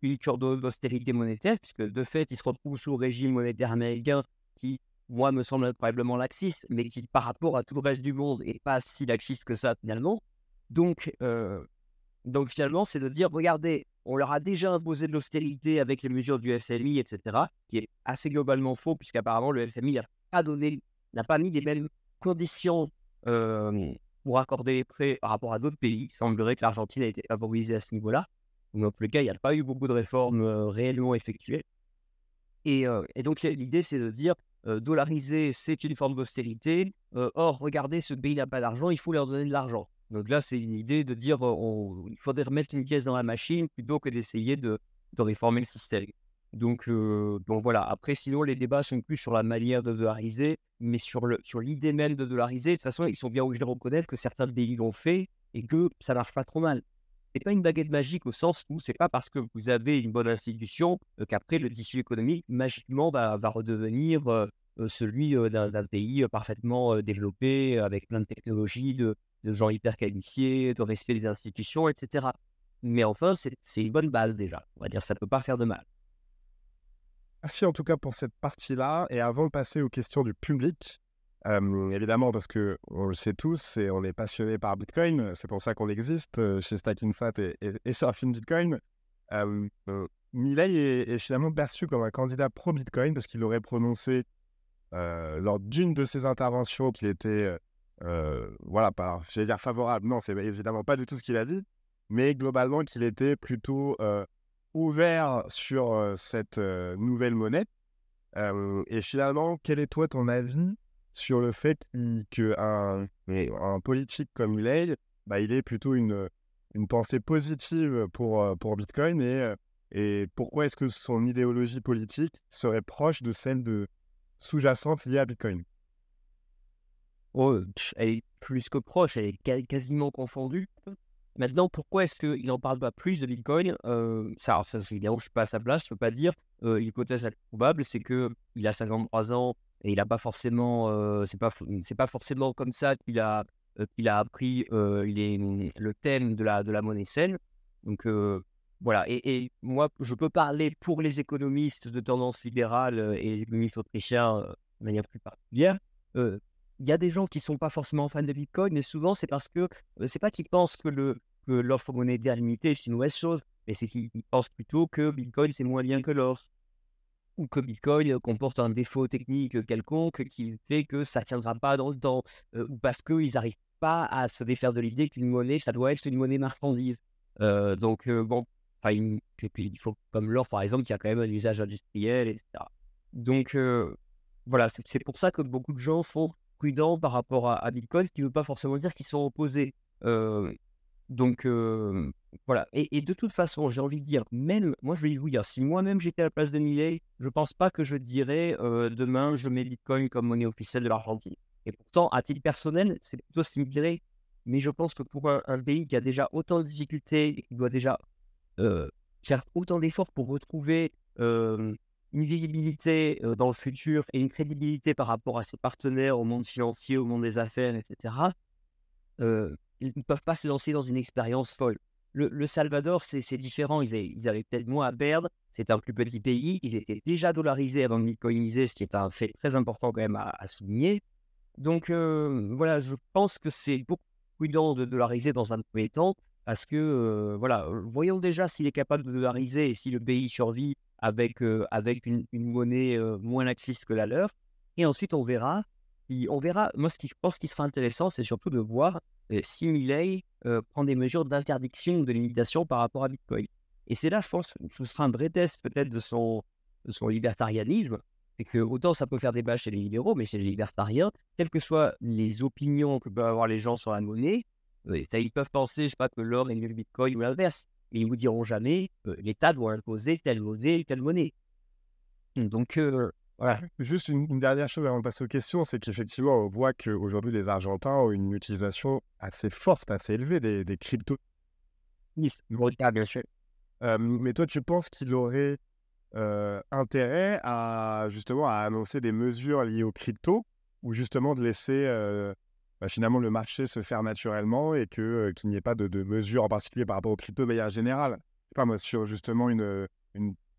une cure d'austérité monétaire», puisque de fait, ils se retrouvent sous le régime monétaire américain qui, moi, me semble probablement laxiste, mais qui, par rapport à tout le reste du monde, n'est pas si laxiste que ça, finalement. Donc finalement, c'est de dire: regardez, on leur a déjà imposé de l'austérité avec les mesures du FMI, etc., qui est assez globalement faux, puisqu'apparemment, le FMI n'a pas mis les mêmes conditions pour accorder les prêts par rapport à d'autres pays. Il semblerait que l'Argentine a été favorisée à ce niveau-là. Dans tous les cas, il n'y a pas eu beaucoup de réformes réellement effectuées. Et donc, l'idée, c'est de dire: dollariser, c'est une forme d'austérité. Or, regardez, ce pays n'a pas d'argent, il faut leur donner de l'argent. Donc là, c'est une idée de dire il faudrait remettre une pièce dans la machine plutôt que d'essayer de réformer le système. Donc voilà. Après, sinon, les débats sont plus sur la manière de dollariser, mais sur l'idée même de dollariser. De toute façon, ils sont bien obligés de reconnaître que certains pays l'ont fait et que ça marche pas trop mal. C'est pas une baguette magique au sens où c'est pas parce que vous avez une bonne institution qu'après le tissu économique magiquement va redevenir celui d'un pays parfaitement développé avec plein de technologies, de gens hyper qualifiés, de respect des institutions, etc. Mais enfin, c'est une bonne base déjà. On va dire ça peut pas faire de mal. Merci en tout cas pour cette partie-là. Et avant de passer aux questions du public, évidemment, parce qu'on le sait tous et on est passionné par Bitcoin, c'est pour ça qu'on existe chez Stacking Fat et Surfing Bitcoin. Milei est finalement perçu comme un candidat pro-Bitcoin parce qu'il aurait prononcé lors d'une de ses interventions qu'il était, voilà, j'allais dire favorable. Non, c'est évidemment pas du tout ce qu'il a dit, mais globalement qu'il était plutôt ouvert sur cette nouvelle monnaie. Et finalement, quel est toi ton avis sur le fait qu'un politique comme Milei, il ait plutôt une pensée positive pour Bitcoin et pourquoi est-ce que son idéologie politique serait proche de celle sous-jacente liée à Bitcoin? Oh, elle est plus que proche, elle est quasiment confondue. Maintenant, pourquoi est-ce qu'il n'en parle pas plus de Bitcoin? Ça, évidemment, je ne suis pas à sa place, je ne peux pas dire. L'hypothèse la plus probable, c'est qu'il a 53 ans et il n'a pas forcément, c'est pas forcément comme ça qu'il a appris le thème de la monnaie saine. Donc voilà. Et moi, je peux parler pour les économistes de tendance libérale et les économistes autrichiens de manière plus particulière. Il y a des gens qui ne sont pas forcément fans de Bitcoin, mais souvent c'est parce que c'est pas qu'ils pensent que l'offre monétaire limitée est une mauvaise chose, mais c'est qu'ils pensent plutôt que Bitcoin c'est moins bien que l'or, ou que Bitcoin comporte un défaut technique quelconque qui fait que ça ne tiendra pas dans le temps, ou parce qu'ils n'arrivent pas à se défaire de l'idée qu'une monnaie, ça doit être une monnaie marchandise. Bon, enfin, il faut, comme l'or par exemple, qui a quand même un usage industriel, etc. Donc voilà, c'est pour ça que beaucoup de gens sont prudents par rapport à Bitcoin, ce qui ne veut pas forcément dire qu'ils sont opposés. Donc voilà. Et de toute façon, j'ai envie de dire, même moi, je vais vous dire, si moi-même j'étais à la place de Milei, je pense pas que je dirais demain, je mets Bitcoin comme monnaie officielle de l'Argentine. Et pourtant, à titre personnel, c'est plutôt ce qui me dirait. Mais je pense que pour un pays qui a déjà autant de difficultés et qui doit déjà faire autant d'efforts pour retrouver une visibilité dans le futur et une crédibilité par rapport à ses partenaires au monde financier, au monde des affaires, etc., ils ne peuvent pas se lancer dans une expérience folle. Le Salvador, c'est différent. Ils avaient peut-être moins à perdre. C'est un plus petit pays. Ils étaient déjà dollarisés avant de bitcoiniser, ce qui est un fait très important quand même à souligner. Donc voilà, je pense que c'est beaucoup plus prudent de dollariser dans un premier temps parce que voilà, voyons déjà s'il est capable de dollariser et si le pays survit avec une monnaie moins laxiste que la leur. Et ensuite, on verra. Moi, ce qui je pense qui sera intéressant, c'est surtout de voir si Milei prend des mesures d'interdiction ou de limitation par rapport à Bitcoin. Et c'est là, je pense, que ce sera un vrai test peut-être de son libertarianisme. C'est que autant ça peut faire débat chez les libéraux, mais chez les libertariens, quelles que soient les opinions que peuvent avoir les gens sur la monnaie, ils peuvent penser, je sais pas, que l'or est mieux que le Bitcoin ou l'inverse. Mais ils vous diront jamais l'État doit imposer telle monnaie ou telle monnaie. Donc voilà. Juste une dernière chose avant de passer aux questions, c'est qu'effectivement, on voit qu'aujourd'hui, les Argentins ont une utilisation assez forte, assez élevée des cryptos. Bien sûr. Mais toi, tu penses qu'il aurait intérêt à justement à annoncer des mesures liées aux cryptos ou justement de laisser finalement le marché se faire naturellement et qu'il n'y ait pas de mesures en particulier par rapport aux cryptos, mais en général, je sais pas moi, sur justement une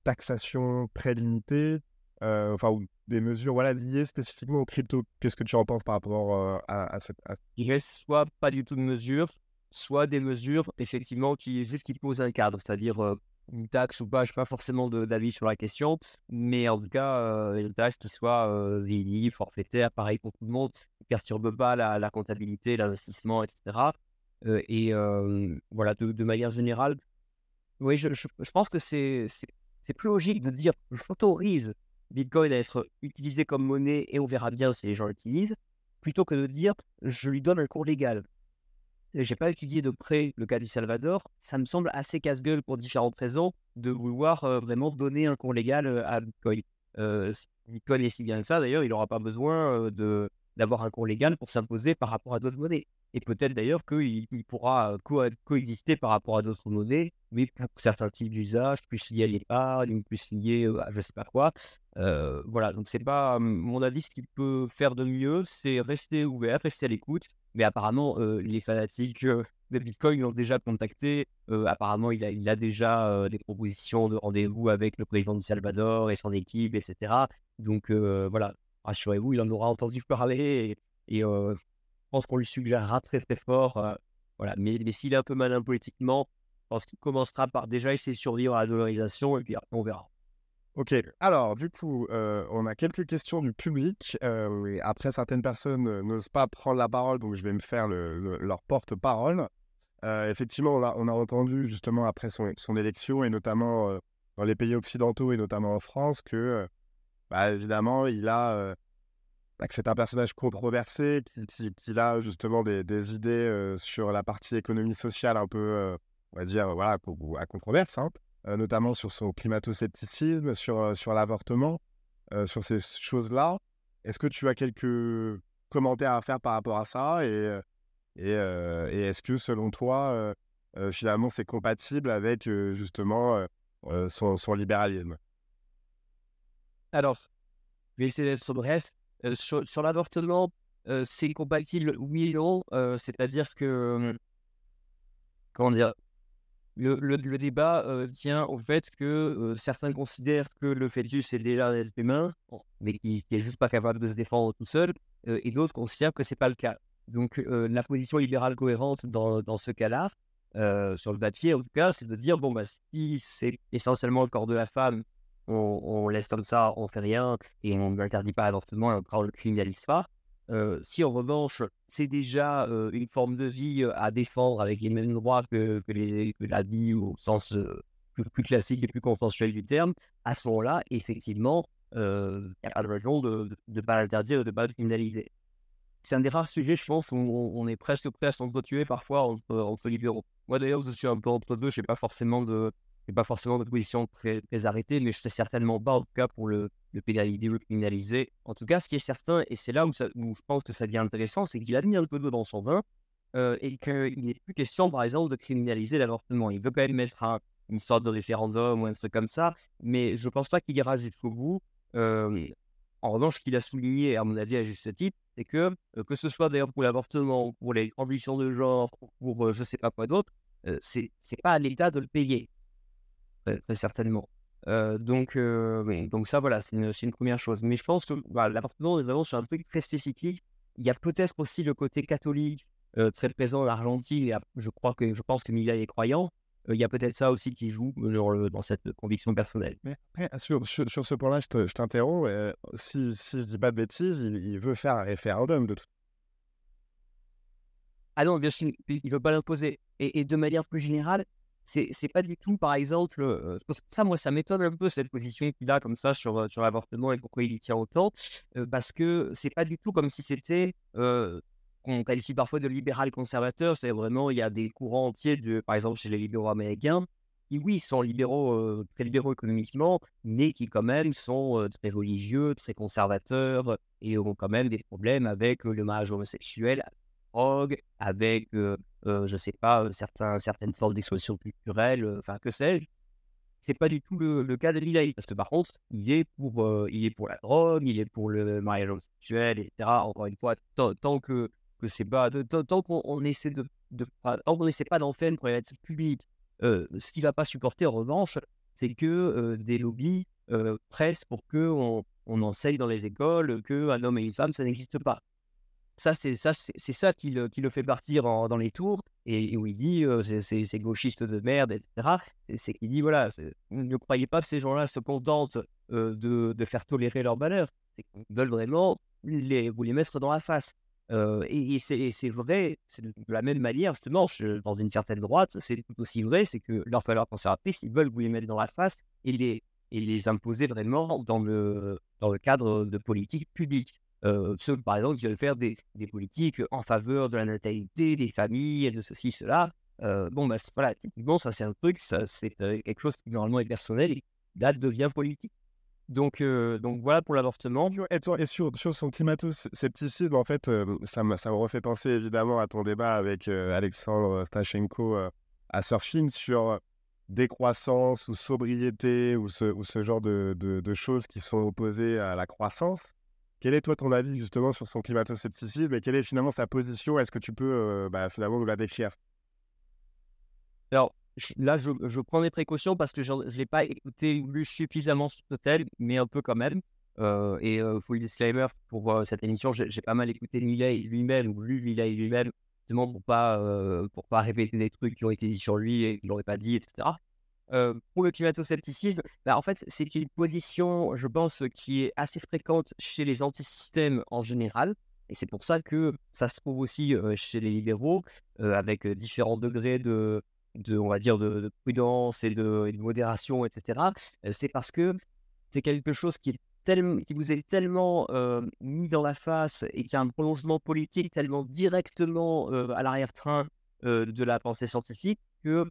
taxation très limitée, ou des mesures voilà, liées spécifiquement aux cryptos. Qu'est-ce que tu en penses par rapport à cette... Je dirais soit pas du tout de mesures, soit des mesures effectivement qui posent un cadre, c'est-à-dire une taxe ou pas, je n'ai pas forcément d'avis sur la question, mais en tout cas, une taxe qui soit visible, forfaitaire, pareil pour tout le monde, qui ne perturbe pas la comptabilité, l'investissement, etc. Voilà, de manière générale, oui, je pense que c'est plus logique de dire j'autorise Bitcoin à être utilisé comme monnaie et on verra bien si les gens l'utilisent, plutôt que de dire je lui donne un cours légal. J'ai pas étudié de près le cas du Salvador. Ça me semble assez casse-gueule pour différentes raisons de vouloir vraiment donner un cours légal à Bitcoin. Bitcoin est si bien que ça, d'ailleurs, il n'aura pas besoin d'avoir un cours légal pour s'imposer par rapport à d'autres monnaies. Et peut-être d'ailleurs qu'il pourra coexister par rapport à d'autres monnaies, mais pour certains types d'usages, plus liés à l'épargne, plus liés à je sais pas quoi. Voilà, donc c'est pas, à mon avis, ce qu'il peut faire de mieux, c'est rester ouvert, rester à l'écoute. Mais apparemment, les fanatiques de Bitcoin l'ont déjà contacté. Apparemment, il a déjà des propositions de rendez-vous avec le président du Salvador et son équipe, etc. Donc voilà, rassurez-vous, il en aura entendu parler et je pense qu'on lui suggérera très très fort. Voilà. Mais s'il est un peu malin politiquement, je pense qu'il commencera par déjà essayer de survivre à la dollarisation et puis après on verra. Ok, alors du coup, on a quelques questions du public. Après, certaines personnes n'osent pas prendre la parole, donc je vais me faire leur porte-parole. Effectivement, on a entendu justement après son élection, et notamment dans les pays occidentaux et notamment en France, que évidemment, que c'est un personnage controversé, qu'il a justement des idées sur la partie économie sociale un peu, on va dire, voilà, à controverse, hein. Notamment sur son climato-scepticisme, sur l'avortement, sur ces choses-là. Est-ce que tu as quelques commentaires à faire par rapport à ça et est-ce que, selon toi, finalement, c'est compatible avec, justement, son libéralisme? Alors, je vais essayer d'être bref. Sur l'avortement, c'est compatible, oui et non. C'est-à-dire que, comment dire, le débat tient au fait que certains considèrent que le fœtus est déjà un être humain, mais qui est juste pas capable de se défendre tout seul, et d'autres considèrent que c'est pas le cas. Donc la position libérale cohérente dans ce cas-là, sur le papier en tout cas, c'est de dire bon si c'est essentiellement le corps de la femme, on laisse comme ça, on fait rien et on n'interdit pas l'avortement et on ne le criminalise pas. Si en revanche, c'est déjà une forme de vie à défendre avec les mêmes droits que la vie au sens plus classique et plus consensuel du terme, à ce moment-là, effectivement, il n'y a pas de raison de ne pas l'interdire et de ne pas le criminaliser. C'est un des rares sujets, je pense, où on est presque prêt à s'entretuer parfois entre libéraux. Moi, d'ailleurs, je suis un peu entre deux. Je n'ai pas forcément de position très arrêtée, mais je ne serais certainement pas, en tout cas, pour le pénaliser ou le criminaliser. En tout cas, ce qui est certain, et c'est là où je pense que ça devient intéressant, c'est qu'il a mis un peu d'eau dans son vin et qu'il n'est plus question, par exemple, de criminaliser l'avortement. Il veut quand même mettre une sorte de référendum ou un truc comme ça, mais je ne pense pas qu'il ira jusqu'au bout. En revanche, ce qu'il a souligné, à mon avis, à juste titre, c'est que ce soit d'ailleurs pour l'avortement, pour les transitions de genre, pour je ne sais pas quoi d'autre, c'est pas à l'État de le payer, très certainement. Donc ça, voilà, c'est une première chose. Mais je pense que l'avortement est vraiment sur un truc très spécifique. Il y a peut-être aussi le côté catholique très présent en Argentine. Et je pense que Milei est croyant. Il y a peut-être ça aussi qui joue dans cette conviction personnelle. Mais après, sur ce point-là, je t'interromps. Si je dis pas de bêtises, il veut faire un référendum de tout. Ah non, bien sûr, il ne veut pas l'imposer. Et de manière plus générale, c'est pas du tout, par exemple, parce que ça, moi, ça m'étonne un peu cette position qu'il a comme ça sur l'avortement et pourquoi il y tient autant, parce que c'est pas du tout comme si c'était qu'on qualifie parfois de libéral conservateur. C'est vraiment, il y a des courants entiers, par exemple, chez les libéraux américains, qui, oui, sont libéraux, très libéraux économiquement, mais qui, quand même, sont très religieux, très conservateurs, et ont quand même des problèmes avec le mariage homosexuel, drogue, avec, je sais pas, certaines formes d'expression culturelle, enfin, que sais-je. C'est pas du tout le cas de Milei, parce que par contre, il est pour la drogue, il est pour le mariage homosexuel, etc. Encore une fois, tant que c'est pas, tant qu'on essaie tant qu'on essaie pas d'en faire une problématique publique, ce qu'il va pas supporter en revanche, c'est que des lobbies pressent pour qu'on enseigne dans les écoles qu'un homme et une femme, ça n'existe pas. C'est ça qui le fait partir dans les tours et où il dit c'est gauchiste de merde, etc. C'est qu'il dit voilà, ne croyez pas que ces gens-là se contentent de faire tolérer leurs valeurs. C'est qu'ils veulent vraiment vous les mettre dans la face. Et c'est vrai, c'est de la même manière, justement, dans une certaine droite, c'est tout aussi vrai, c'est que leurs valeurs conservatrices, ils veulent vous les mettre dans la face et les imposer vraiment dans le cadre de politiques publiques. Ceux, par exemple, qui veulent faire des politiques en faveur de la natalité, des familles, de ceci, cela. Voilà, typiquement, ça, c'est un truc, c'est quelque chose qui, normalement, est personnel et là, devient politique. Donc voilà pour l'avortement. Et sur son climato-scepticisme, en fait, ça me refait penser évidemment à ton débat avec Alexandre Stachenko à Surfing sur décroissance ou sobriété ou ce genre de choses qui sont opposées à la croissance. Quel est toi ton avis justement sur son climato-scepticisme et quelle est finalement sa position? Est-ce que tu peux finalement nous la décrire? Alors, là, je prends mes précautions parce que je ne l'ai pas écouté ou lu suffisamment sur ce thème, mais un peu quand même. Full disclaimer, pour cette émission, j'ai pas mal écouté Milei lui-même ou lu Milei lui-même, justement pour pas répéter des trucs qui ont été dit sur lui et qu'il n'aurait pas dit, etc. Pour le climato-scepticisme, en fait, c'est une position, je pense, qui est assez fréquente chez les antisystèmes en général. Et c'est pour ça que ça se trouve aussi chez les libéraux, avec différents degrés on va dire, de prudence et de modération, etc. C'est parce que c'est quelque chose qui vous est tellement mis dans la face et qui a un prolongement politique tellement directement à l'arrière-train de la pensée scientifique que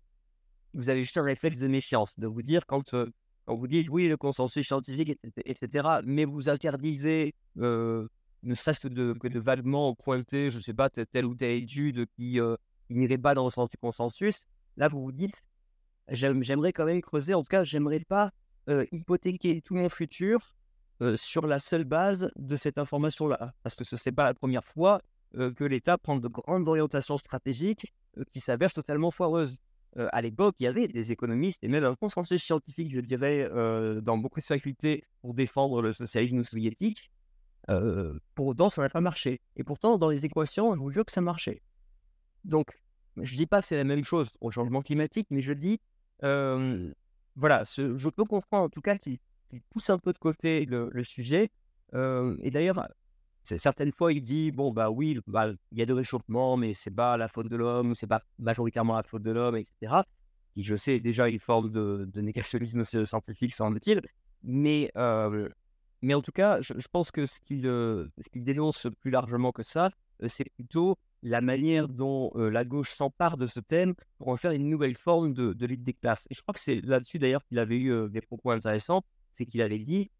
vous avez juste un réflexe de méfiance, de vous dire quand vous dites oui, le consensus scientifique, etc., mais vous interdisez, ne serait-ce que de vaguement pointer, je ne sais pas, telle ou telle étude qui n'irait pas dans le sens du consensus. Là, vous vous dites, j'aimerais quand même creuser, en tout cas, j'aimerais pas hypothéquer tout mon futur sur la seule base de cette information-là, parce que ce ne serait pas la première fois que l'État prend de grandes orientations stratégiques qui s'avèrent totalement foireuses. À l'époque, il y avait des économistes et même un consensus scientifique, je dirais, dans beaucoup de facultés pour défendre le socialisme soviétique. Pour autant, ça n'a pas marché. Et pourtant, dans les équations, je vous jure que ça marchait. Donc, je ne dis pas que c'est la même chose au changement climatique, mais je dis, voilà, je peux comprendre en tout cas qu'il pousse un peu de côté le sujet. Et d'ailleurs, certaines fois, il dit, bon, bah oui, bah, il y a de réchauffement, mais c'est pas la faute de l'homme, ou c'est pas majoritairement la faute de l'homme, etc. Qui, je sais, est déjà une forme de négationnisme scientifique, semble-t-il. Mais en tout cas, je pense que ce qu'il dénonce plus largement que ça, c'est plutôt la manière dont la gauche s'empare de ce thème pour en faire une nouvelle forme de lutte des classes. Et je crois que c'est là-dessus d'ailleurs qu'il avait eu des propos intéressants, c'est qu'il avait dit,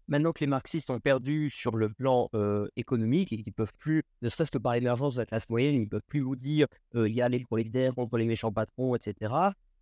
maintenant que les marxistes ont perdu sur le plan économique et qu'ils ne peuvent plus, ne serait-ce que par l'émergence de la classe moyenne, ils ne peuvent plus vous dire il y a les prolétaires contre les méchants patrons, etc.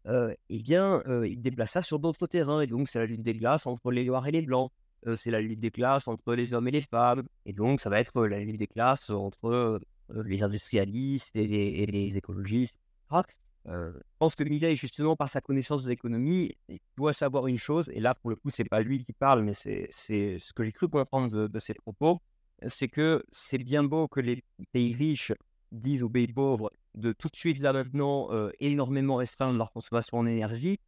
Eh bien, ils déplacent ça sur d'autres terrains. Et donc, c'est la lutte des classes entre les noirs et les blancs. C'est la lutte des classes entre les hommes et les femmes. Et donc, ça va être la lutte des classes entre les industrialistes et les écologistes, etc. Je pense que Millet, justement, par sa connaissance de l'économie, il doit savoir une chose, et là, pour le coup, c'est pas lui qui parle, mais c'est ce que j'ai cru comprendre de ses propos, c'est que c'est bien beau que les pays riches disent aux pays pauvres de tout de suite, là, maintenant, énormément restreindre leur consommation en énergie.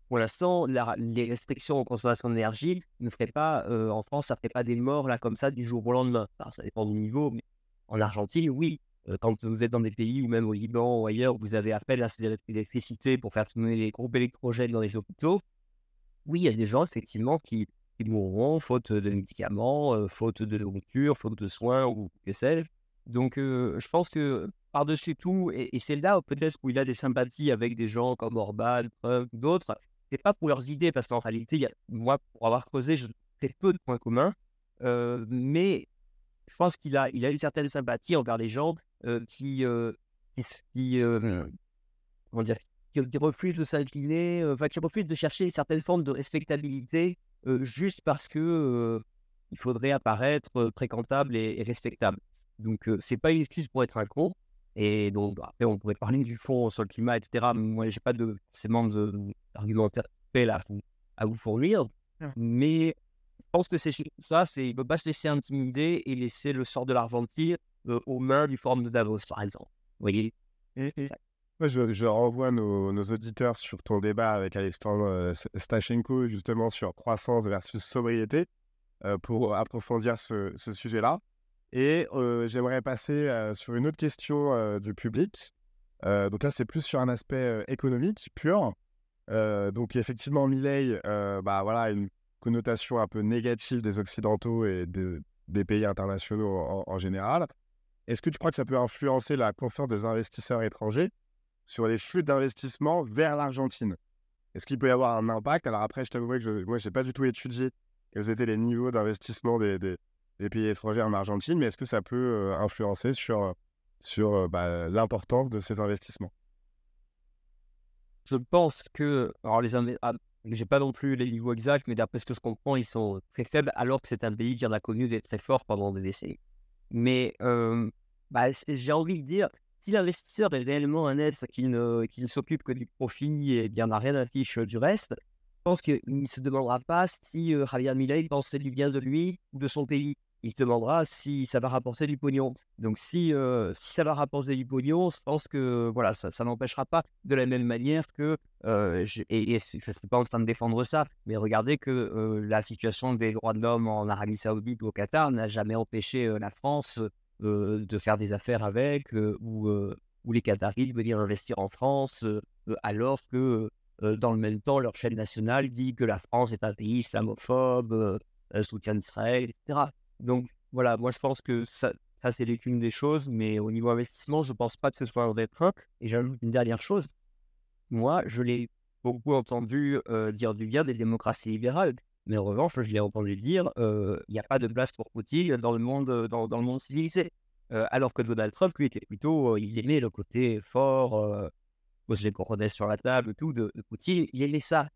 Pour l'instant, les restrictions en consommation d'énergie ne feraient pas, en France, ça ne ferait pas des morts, là, comme ça, du jour au lendemain. Alors, ça dépend du niveau, mais en Argentine, oui. Quand vous êtes dans des pays, ou même au Liban ou ailleurs, où vous avez appel à cette électricité pour faire tourner les groupes électrogènes dans les hôpitaux, oui, il y a des gens, effectivement, qui mourront faute de médicaments, faute de nourriture, faute de soins, ou que sais-je. Donc, je pense que par-dessus tout, et c'est là peut-être où il a des sympathies avec des gens comme Orban, Trump, d'autres, c'est pas pour leurs idées, parce qu'en réalité, moi, pour avoir creusé, je fais peu de points communs, mais je pense qu'il a une certaine sympathie envers les gens qui comment dire, qui refusent de s'incliner, qui refusent de chercher une certaine forme de respectabilité, juste parce que il faudrait apparaître fréquentable et respectable. Donc, c'est pas une excuse pour être un con. Et donc, après, on pourrait parler du fond sur le climat, etc. Moi, j'ai pas forcément d'argumentaire à vous fournir, mais je pense que c'est ça, c'est il ne peut pas se laisser intimider et laisser le sort de l'Argentine aux mains du Forum de Davos, par exemple. Vous voyez? Moi, je renvoie nos auditeurs sur ton débat avec Alexandre Stachenko, justement sur croissance versus sobriété, pour approfondir ce sujet-là. Et j'aimerais passer sur une autre question du public. Donc là, c'est plus sur un aspect économique pur. Donc effectivement, Milei, bah, voilà, une connotation un peu négative des Occidentaux et des pays internationaux en général. Est-ce que tu crois que ça peut influencer la confiance des investisseurs étrangers sur les flux d'investissement vers l'Argentine? Est-ce qu'il peut y avoir un impact? Alors après, je t'avouerai que moi, je n'ai pas du tout étudié quels étaient les niveaux d'investissement des pays étrangers en Argentine, mais est-ce que ça peut influencer sur bah, l'importance de ces investissements? Je pense que, alors j'ai pas non plus les niveaux exacts, mais d'après ce que je comprends, ils sont très faibles, alors que c'est un pays qui en a connu des très forts pendant des décennies. Mais bah, j'ai envie de dire, si l'investisseur est réellement un être qui ne s'occupe que du profit et bien n'a rien à fiche du reste, je pense qu'il ne se demandera pas si Javier Milei penserait du bien de lui ou de son pays. Il se demandera si ça va rapporter du pognon. Donc si ça va rapporter du pognon, je pense que voilà, ça n'empêchera pas de la même manière que, je ne suis pas en train de défendre ça, mais regardez que la situation des droits de l'homme en Arabie Saoudite ou au Qatar n'a jamais empêché la France de faire des affaires avec, ou les Qataris de venir investir en France, alors que dans le même temps, leur chaîne nationale dit que la France est un pays islamophobe, soutient Israël, etc. Donc voilà, moi je pense que ça c'est l'une des choses, mais au niveau investissement, je ne pense pas que ce soit un vrai frein. Et j'ajoute une dernière chose, moi je l'ai beaucoup entendu dire du bien des démocraties libérales, mais en revanche, je l'ai entendu dire il n'y a pas de place pour Poutine dans le monde, dans le monde civilisé. Alors que Donald Trump, lui, était plutôt, il aimait le côté fort, pose les coordonnées sur la table, tout, de Poutine, il aimait ça.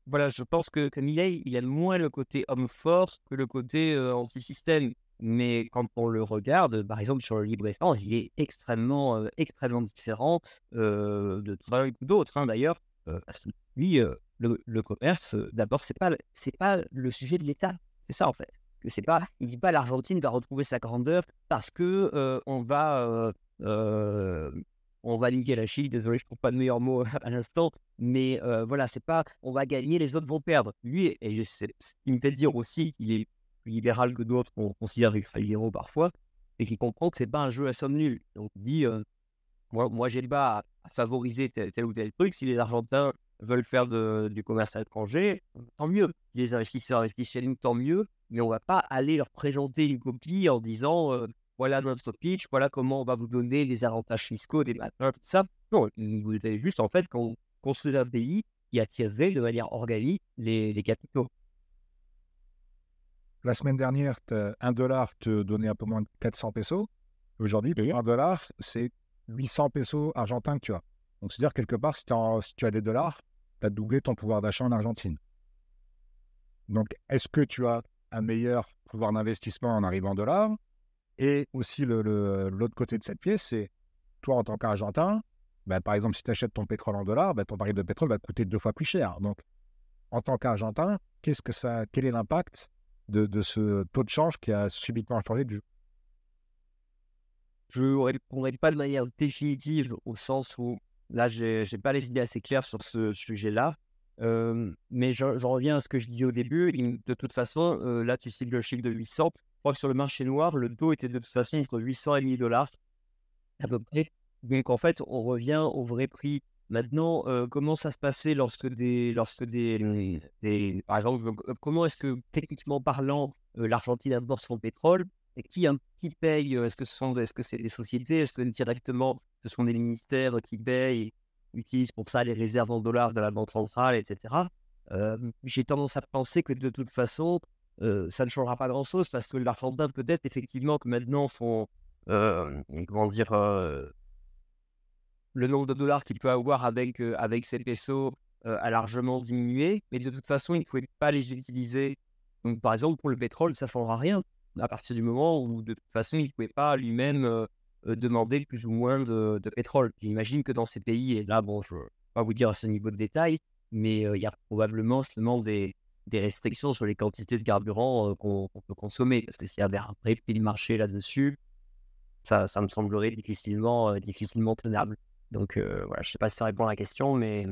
Voilà, je pense que Milei, il aime moins le côté homme fort que le côté anti-système. Mais quand on le regarde, par exemple sur le libre-échange, il est extrêmement, extrêmement différent de Trump ou d'autres, hein, d'ailleurs, parce que lui, le commerce, d'abord, c'est pas le sujet de l'État. C'est ça, en fait. Que c'est pas, il dit pas l'Argentine va retrouver sa grandeur parce que on va niquer la Chine. Désolé, je trouve pas de meilleur mot à l'instant, mais voilà, c'est pas on va gagner, les autres vont perdre. Lui, et il me fait dire aussi qu'il est plus libéral que d'autres qu'on considère extra-libéraux parfois, et qui comprend que c'est pas un jeu à somme nulle. Donc il dit moi j'ai pas à favoriser tel ou tel truc. Si les Argentins veulent faire du commerce à l'étranger, tant mieux. Si les investisseurs investissent chez nous, tant mieux. Mais on va pas aller leur présenter une copie en disant voilà notre pitch, voilà comment on va vous donner les avantages fiscaux, des machins, tout ça. Non, vous avez juste en fait qu'on construise un pays qui attirerait de manière organique les capitaux. La semaine dernière, $1 te donnait un peu moins de 400 pesos. Aujourd'hui, $1, c'est 800 pesos argentins que tu as. Donc, c'est-à-dire, quelque part, si tu as des dollars, tu as doublé ton pouvoir d'achat en Argentine. Donc, est-ce que tu as un meilleur pouvoir d'investissement en arrivant en dollars? Et aussi, l'autre côté de cette pièce, c'est toi, en tant qu'Argentin, par exemple, si tu achètes ton pétrole en dollars, ton baril de pétrole va te coûter 2 fois plus cher. Donc, en tant qu'Argentin, quel est l'impact de ce taux de change qui a subitement changé du jeu? Je ne répondrai pas de manière définitive au sens où là, je n'ai pas les idées assez claires sur ce sujet-là. Mais j'en reviens à ce que je disais au début. De toute façon, là, tu cites le chiffre de 800. Je crois que sur le marché noir, le taux était de toute façon entre 800 et 1000 dollars à peu près. Donc, en fait, on revient au vrai prix. Maintenant, comment ça se passait lorsque par exemple, comment est-ce que, techniquement parlant, l'Argentine importe son pétrole? Et qui paye? Est-ce que c'est des sociétés? Est-ce que directement, ce sont des ministères qui payent et utilisent pour ça les réserves en dollars de la Banque centrale, etc. J'ai tendance à penser que de toute façon, ça ne changera pas grand-chose parce que l'Argentin, peut-être effectivement que maintenant, le nombre de dollars qu'il peut avoir avec ses pesos a largement diminué, mais de toute façon, il ne pouvait pas les utiliser. Donc, par exemple, pour le pétrole, ça ne changera rien à partir du moment où, de toute façon, il ne pouvait pas lui-même demander plus ou moins de pétrole. J'imagine que dans ces pays, et là, bon, je ne vais pas vous dire à ce niveau de détail, mais il y a probablement seulement des restrictions sur les quantités de carburant qu'on peut consommer, parce que s'il y avait un vrai prix de marché là-dessus, ça me semblerait difficilement tenable. Donc voilà, je ne sais pas si ça répond à la question, mais...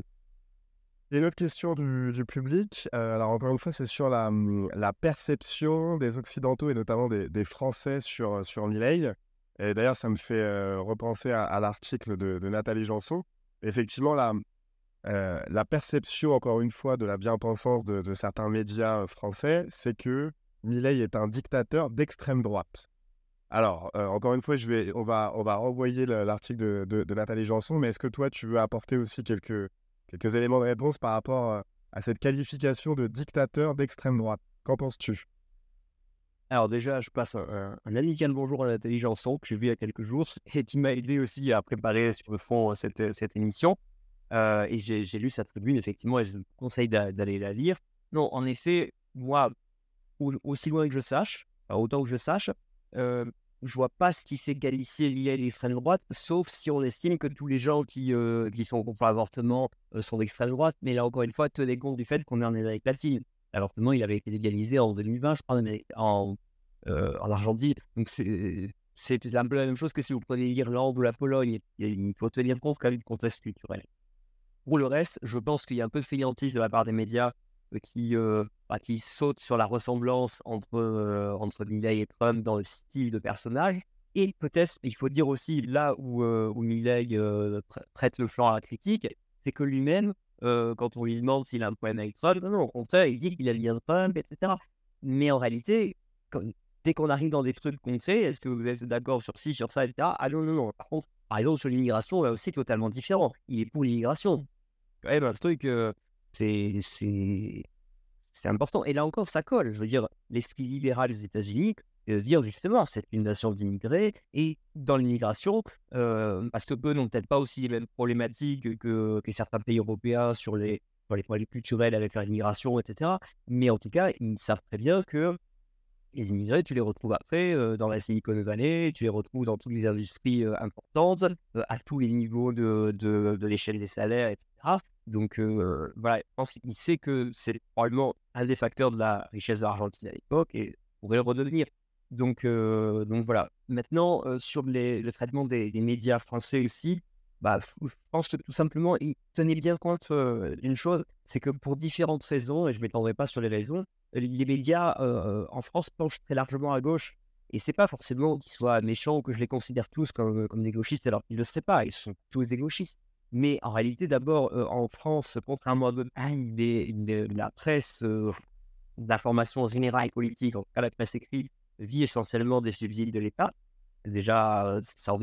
Il y a une autre question du public. Alors, encore une fois, c'est sur la perception des Occidentaux et notamment des Français sur Milei. Et d'ailleurs, ça me fait repenser à l'article de Nathalie Janson. Effectivement, la perception, encore une fois, de la bien-pensance de certains médias français, c'est que Milei est un dictateur d'extrême droite. Alors, encore une fois, on va renvoyer l'article de Nathalie Janson, mais est-ce que toi, tu veux apporter aussi quelques éléments de réponse par rapport à cette qualification de dictateur d'extrême droite? Qu'en penses-tu? Alors déjà, je passe un amical bonjour à Nathalie Janson, que j'ai vu il y a quelques jours, et qui m'a aidé aussi à préparer sur le fond cette émission. Et j'ai lu sa tribune, effectivement, et je vous conseille d'aller la lire. Non, en effet, moi, aussi loin que je sache, autant que je sache, je vois pas ce qui fait qualifier Milei d'extrême droite, sauf si on estime que tous les gens qui sont contre l'avortement sont d'extrême droite. Mais là, encore une fois, tenez compte du fait qu'on est en Amérique latine. L'avortement, il avait été légalisé en 2020, je crois, en Argentine. Donc, c'est un peu la même chose que si vous prenez l'Irlande ou la Pologne. Il faut tenir compte quand même du contexte culturel. Pour le reste, je pense qu'il y a un peu de fainéantise de la part des médias qui sautent sur la ressemblance entre Milei et Trump dans le style de personnage. Et peut-être, il faut dire aussi, là où Milei prête le flanc à la critique, c'est que lui-même, quand on lui demande s'il a un problème avec Trump, non, au contraire, il dit qu'il aime bien Trump, etc. Mais en réalité, dès qu'on arrive dans des trucs concrets, est-ce que vous êtes d'accord sur ci, sur ça, etc. Ah non. Par contre, par exemple, sur l'immigration, là aussi, totalement différent. Il est pour l'immigration. Quand même un truc, c'est important. Et là encore, ça colle. Je veux dire, l'esprit libéral des États-Unis, dire justement, c'est une nation d'immigrés. Et dans l'immigration, parce que eux n'ont peut-être pas aussi les mêmes problématiques que certains pays européens sur les problèmes culturels avec l'immigration, etc. Mais en tout cas, ils savent très bien que les immigrés, tu les retrouves après dans la Silicon Valley, tu les retrouves dans toutes les industries importantes, à tous les niveaux de l'échelle des salaires, etc. Donc voilà, je pense qu'il sait que c'est probablement un des facteurs de la richesse de l'Argentine à l'époque et pourrait le redevenir. Donc voilà. Maintenant, sur le traitement des médias français aussi, Je pense que tout simplement, il tenait bien compte d'une chose, c'est que pour différentes raisons, et je ne m'étendrai pas sur les raisons, les médias en France penchent très largement à gauche. Et c'est pas forcément qu'ils soient méchants ou que je les considère tous comme des gauchistes, alors qu'ils ne le seraient pas, ils sont tous des gauchistes. Mais en réalité, d'abord, en France, contrairement à d'autres pays, la presse d'information générale et politique, en tout cas la presse écrite, vit essentiellement des subsides de l'État. Déjà, ça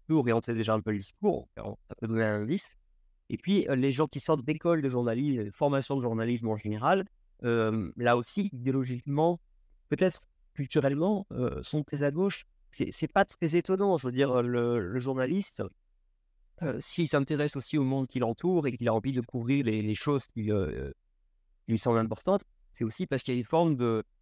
peut orienter déjà un peu le discours, ça peut donner un indice. Et puis, les gens qui sortent d'écoles de journalisme, de formation de journalisme en général, là aussi, idéologiquement, peut-être culturellement, sont très à gauche. C'est pas très étonnant. Je veux dire, le journaliste, s'il s'intéresse aussi au monde qui l'entoure et qu'il a envie de couvrir les choses qui lui semblent importantes, c'est aussi parce qu'il y a une forme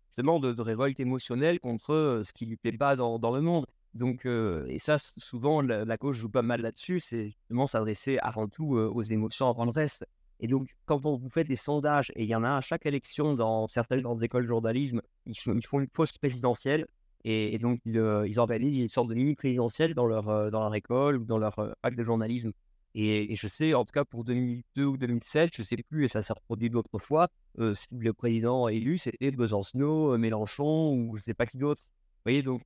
justement de révolte émotionnelle contre ce qui lui plaît pas dans le monde. Donc, et ça, souvent, la gauche joue pas mal là-dessus, c'est justement s'adresser avant tout aux émotions avant le reste. Et donc, quand vous faites des sondages, et il y en a à chaque élection dans certaines grandes écoles de journalisme, ils font une pause présidentielle, et donc ils organisent une sorte de mini-présidentielle dans leur école ou dans leur fac de journalisme. Et je sais, en tout cas pour 2002 ou 2007, je ne sais plus, et ça s'est reproduit d'autres fois, si le président élu, c'était Besancenot, Mélenchon ou je ne sais pas qui d'autre. Vous voyez, donc,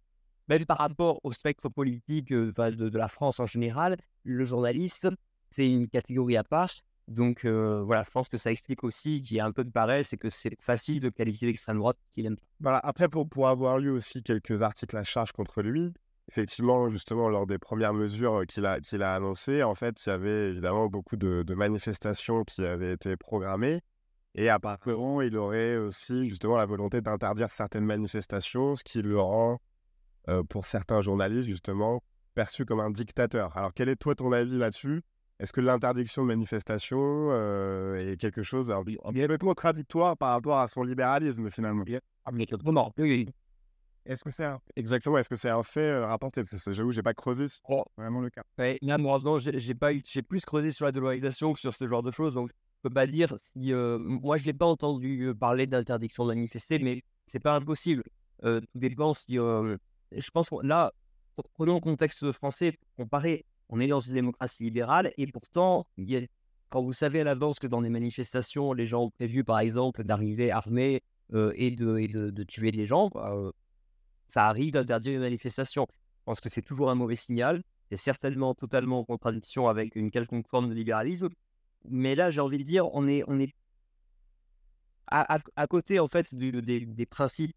même par rapport au spectre politique de la France en général, le journaliste, c'est une catégorie à part. Donc voilà, je pense que ça explique aussi qu'il y a un peu de paresse et que c'est facile de qualifier l'extrême droite qu'il aime. Voilà, après, pour avoir lu aussi quelques articles à charge contre lui, effectivement, justement, lors des premières mesures qu'il a annoncées, en fait, il y avait évidemment beaucoup de manifestations qui avaient été programmées. Et apparemment, il aurait aussi justement la volonté d'interdire certaines manifestations, ce qui le rend, pour certains journalistes, justement, perçu comme un dictateur. Alors, quel est toi ton avis là-dessus? Est-ce que l'interdiction de manifestation est quelque chose un peu contradictoire par rapport à son libéralisme, finalement? Est-ce que exactement, est-ce que c'est un fait rapporté? Parce que j'avoue, j'ai pas creusé, c'est vraiment le cas. Ouais, là, malheureusement, j'ai plus creusé sur la dévalorisation que sur ce genre de choses, donc je peux pas dire si... moi, je l'ai pas entendu parler d'interdiction de manifester, mais c'est pas impossible. Tout dépend si... je pense que là, prenons le contexte français, pour comparer, on est dans une démocratie libérale, et pourtant, quand vous savez à l'avance que dans les manifestations, les gens ont prévu, par exemple, d'arriver armés et de tuer des gens, ça arrive d'interdire une manifestation. Je pense que c'est toujours un mauvais signal. C'est certainement totalement en contradiction avec une quelconque forme de libéralisme. Mais là, j'ai envie de dire, on est à côté en fait des principes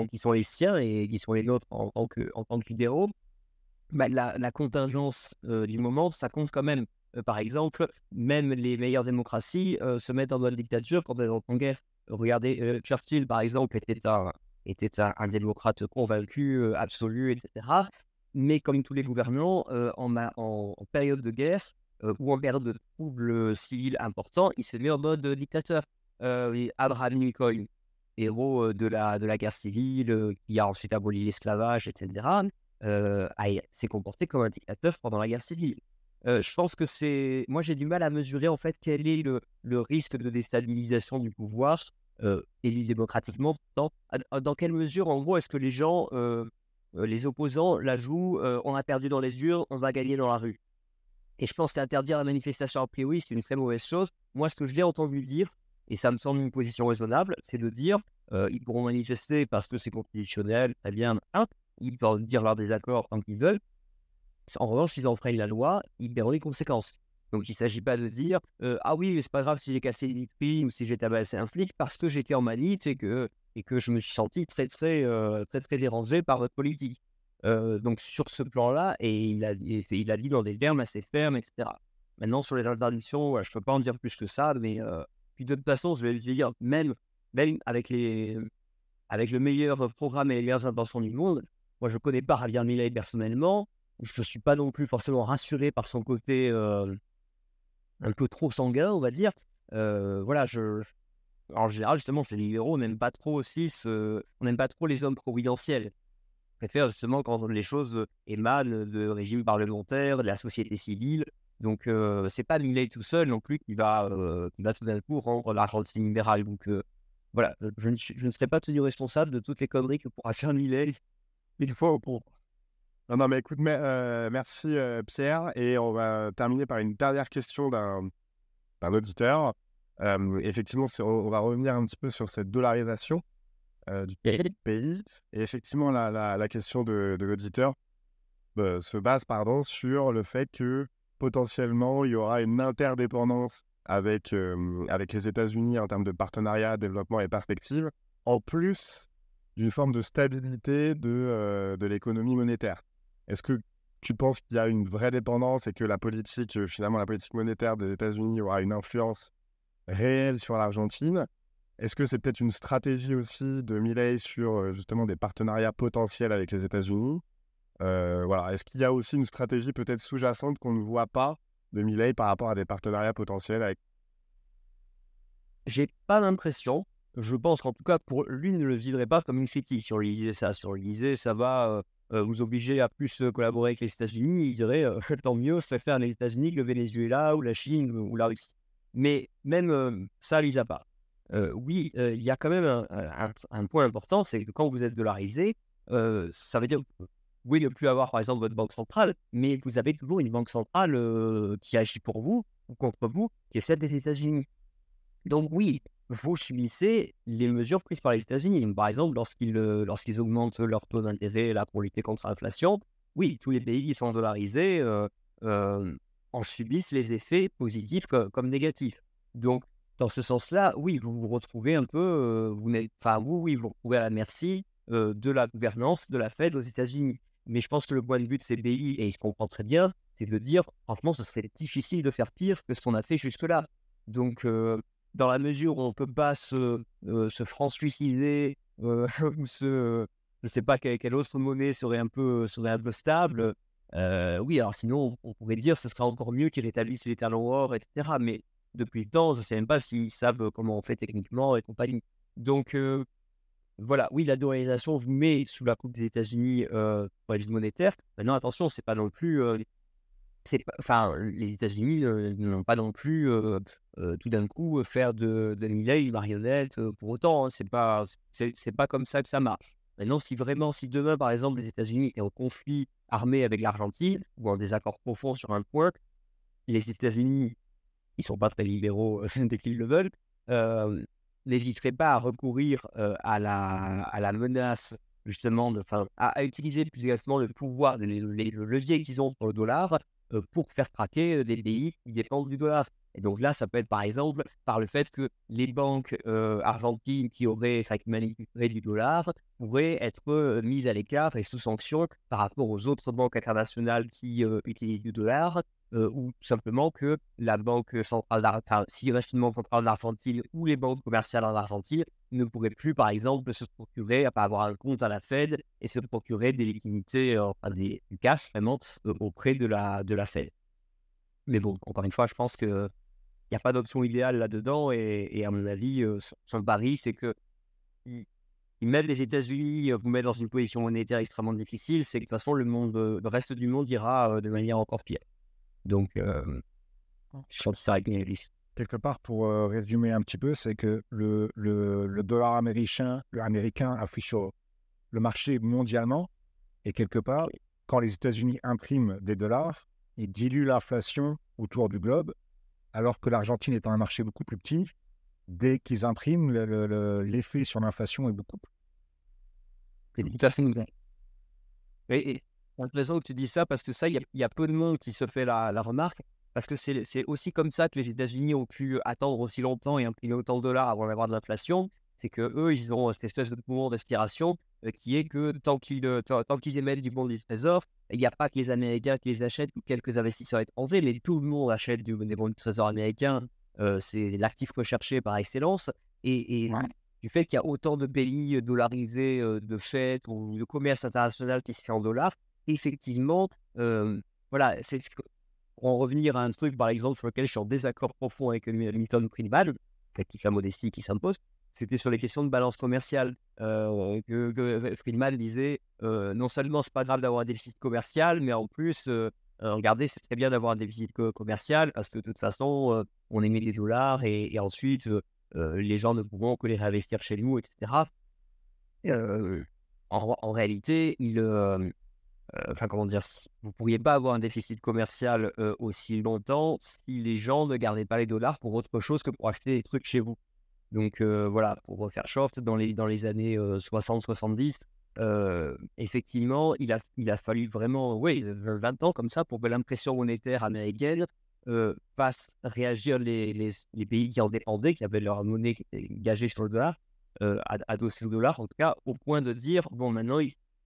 qui sont les siens et qui sont les nôtres en tant que libéraux. La contingence du moment, ça compte quand même. Par exemple, même les meilleures démocraties se mettent en mode dictature quand elles sont en guerre. Regardez, Churchill, par exemple, était un démocrate convaincu, absolu, etc. Mais comme tous les gouvernants, en période de guerre ou en période de troubles civils importants, il se met en mode dictateur. Abraham Lincoln, héros de la guerre civile, qui a ensuite aboli l'esclavage, etc., s'est comporté comme un dictateur pendant la guerre civile. Je pense que moi, j'ai du mal à mesurer en fait quel est le risque de déstabilisation du pouvoir élu démocratiquement. Dans quelle mesure, en gros, est-ce que les gens, les opposants, la jouent, on a perdu dans les urnes, on va gagner dans la rue. Et je pense qu'interdire la manifestation a priori, c'est une très mauvaise chose. Moi, ce que je l'ai entendu dire, et ça me semble une position raisonnable, c'est de dire ils pourront manifester parce que c'est constitutionnel, très bien, ils peuvent dire leur désaccord tant qu'ils veulent. En revanche, s'ils enfreignent la loi, ils paieront les conséquences. Donc, il ne s'agit pas de dire ah oui, mais c'est pas grave si j'ai cassé une vitrine ou si j'ai tabassé un flic parce que j'étais en manif et que je me suis senti très dérangé par votre politique. Donc, sur ce plan-là, et il a dit dans des termes assez fermes, etc. Maintenant, sur les interdictions, je ne peux pas en dire plus que ça, mais puis de toute façon, je vais dire, même avec le meilleur programme et les meilleures intentions du monde, moi, je ne connais pas Javier Milei personnellement. Je ne suis pas non plus forcément rassuré par son côté un peu trop sanguin, on va dire. Voilà, en général, justement, chez les libéraux, on n'aime pas trop les hommes providentiels. On préfère justement quand les choses émanent de régimes parlementaires, de la société civile. Donc, c'est pas Milei tout seul non plus qui va tout d'un coup rendre l'Argentine libérale. Donc, voilà, je ne serai pas tenu responsable de toutes les conneries que pourra faire Milei une fois au pouvoir. Non, mais écoute, merci Pierre. Et on va terminer par une dernière question d'un auditeur. Effectivement, on va revenir un petit peu sur cette dollarisation du pays. Et effectivement, la question de l'auditeur se base sur le fait que potentiellement, il y aura une interdépendance avec les États-Unis en termes de partenariat, développement et perspective, en plus d'une forme de stabilité de l'économie monétaire. Est-ce que tu penses qu'il y a une vraie dépendance et que finalement, la politique monétaire des États-Unis aura une influence réelle sur l'Argentine? Est-ce que c'est peut-être une stratégie aussi de Milei sur justement des partenariats potentiels avec les États-Unis? Voilà. Est-ce qu'il y a aussi une stratégie peut-être sous-jacente qu'on ne voit pas de Milei par rapport à des partenariats potentiels avec... J'ai pas l'impression. Je pense qu'en tout cas, pour lui, ne le vivrait pas comme une critique. Si on lui disait ça, ça va vous obliger à plus collaborer avec les États-Unis, il dirait tant mieux, ça fait faire les États-Unis que le Venezuela ou la Chine ou la Russie. Mais même ça, il n'y a pas. Oui, il y a quand même un point important, c'est que quand vous êtes dollarisé, ça veut dire oui, ne plus avoir par exemple votre banque centrale, mais vous avez toujours une banque centrale qui agit pour vous ou contre vous, qui est celle des États-Unis. Donc oui, vous subissez les mesures prises par les États-Unis. Par exemple, lorsqu'ils augmentent leur taux d'intérêt là, pour lutter contre l'inflation, oui, tous les pays qui sont dollarisés en subissent les effets positifs comme négatifs. Donc, dans ce sens-là, oui, vous vous retrouvez un peu, vous vous retrouvez à la merci de la gouvernance de la Fed aux États-Unis. Mais je pense que le point de vue de ces pays, et il se comprend très bien, c'est de dire, franchement, ce serait difficile de faire pire que ce qu'on a fait jusque-là. Donc, dans la mesure où on ne peut pas se franc-suicider ou je ne sais pas quelle autre monnaie serait un peu stable, oui, alors sinon, on pourrait dire que ce serait encore mieux qu'ils rétablissent l'Eternal War, etc. Mais depuis le temps, je ne sais même pas s'ils savent comment on fait techniquement et compagnie. Donc, voilà, oui, la dollarisation vous met sous la coupe des États-Unis pour les monétaires. Maintenant, attention, c'est pas non plus... les États-Unis n'ont pas non plus tout d'un coup faire de Milei une marionnette pour autant. Hein, c'est pas comme ça que ça marche. Maintenant, si demain, par exemple, les États-Unis étaient en conflit armé avec l'Argentine ou en désaccord profond sur un point, les États-Unis, ils sont pas très libéraux dès qu'ils le veulent, n'hésiteraient pas à recourir à la menace justement, à utiliser plus exactement le pouvoir, le levier qu'ils ont sur le dollar pour faire craquer des pays qui dépendent du dollar. Et donc là, ça peut être par exemple par le fait que les banques argentines qui manipulé du dollar pourraient être mises à l'écart et sous sanction par rapport aux autres banques internationales qui utilisent du dollar, ou tout simplement que la banque centrale s'il reste une banque centrale d'Argentine ou les banques commerciales en Argentine ne pourraient plus, par exemple, se procurer, à pas avoir un compte à la Fed et se procurer des liquidités, du cash vraiment auprès de la Fed. Mais bon, encore une fois, je pense qu'il n'y a pas d'option idéale là-dedans et à mon avis, son pari, c'est que même les États-Unis vous mettent dans une position monétaire extrêmement difficile, c'est que de toute façon, le reste du monde ira de manière encore pire. Donc, je pense que ça règle les risques. Quelque part, pour résumer un petit peu, c'est que le dollar américain affiche sur le marché mondialement, et quelque part, quand les États-Unis impriment des dollars, ils diluent l'inflation autour du globe, alors que l'Argentine étant un marché beaucoup plus petit, dès qu'ils impriment, l'effet sur l'inflation est beaucoup plus. C'est tout à fait nouveau. Et c'est intéressant que tu dis ça, parce que ça, il y a peu de monde qui se fait la remarque, parce que c'est aussi comme ça que les États-Unis ont pu attendre aussi longtemps et imprimer autant de dollars avant d'avoir de l'inflation. C'est que eux, ils ont cette espèce de mouvement d'aspiration qui est que tant qu'ils émettent du bon du trésor, il n'y a pas que les Américains qui les achètent ou quelques investisseurs étrangers, mais tout le monde achète des bons du trésor américain. C'est l'actif recherché par excellence. Et du fait qu'il y a autant de pays dollarisés de fait ou de commerce international qui se fait en dollars, effectivement, voilà, pour en revenir à un truc, par exemple, sur lequel je suis en désaccord profond avec Milton Friedman, avec la modestie qui s'impose, c'était sur les questions de balance commerciale. Que Friedman disait, non seulement c'est pas grave d'avoir un déficit commercial, mais en plus, regardez, c'est très bien d'avoir un déficit commercial, parce que de toute façon, on émet des dollars et ensuite, les gens ne pourront que les réinvestir chez nous, etc. En réalité, enfin comment dire, vous pourriez pas avoir un déficit commercial aussi longtemps si les gens ne gardaient pas les dollars pour autre chose que pour acheter des trucs chez vous. Donc voilà, pour refaire short, dans les années 60-70, effectivement, il a fallu vraiment 20 ans comme ça pour que l'impression monétaire américaine fasse réagir les pays qui en dépendaient, qui avaient leur monnaie qui était gagée sur le dollar, adossée au dollar, en tout cas, au point de dire, bon, maintenant,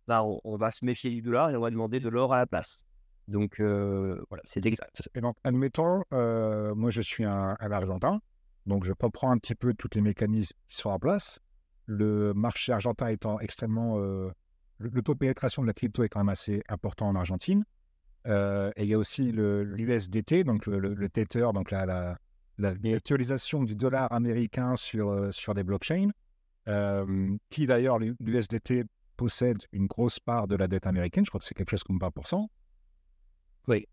on va se méfier du dollar et on va demander de l'or à la place. Donc voilà, c'est exact. Et donc, admettons, moi je suis un Argentin, donc je comprends un petit peu tous les mécanismes qui sont en place. Le marché argentin étant extrêmement... le taux de pénétration de la crypto est quand même assez important en Argentine. Et il y a aussi l'USDT, donc le Tether, donc la virtualisation du dollar américain sur des blockchains, qui d'ailleurs, l'USDT possède une grosse part de la dette américaine, je crois que c'est quelque chose comme 20%. Oui.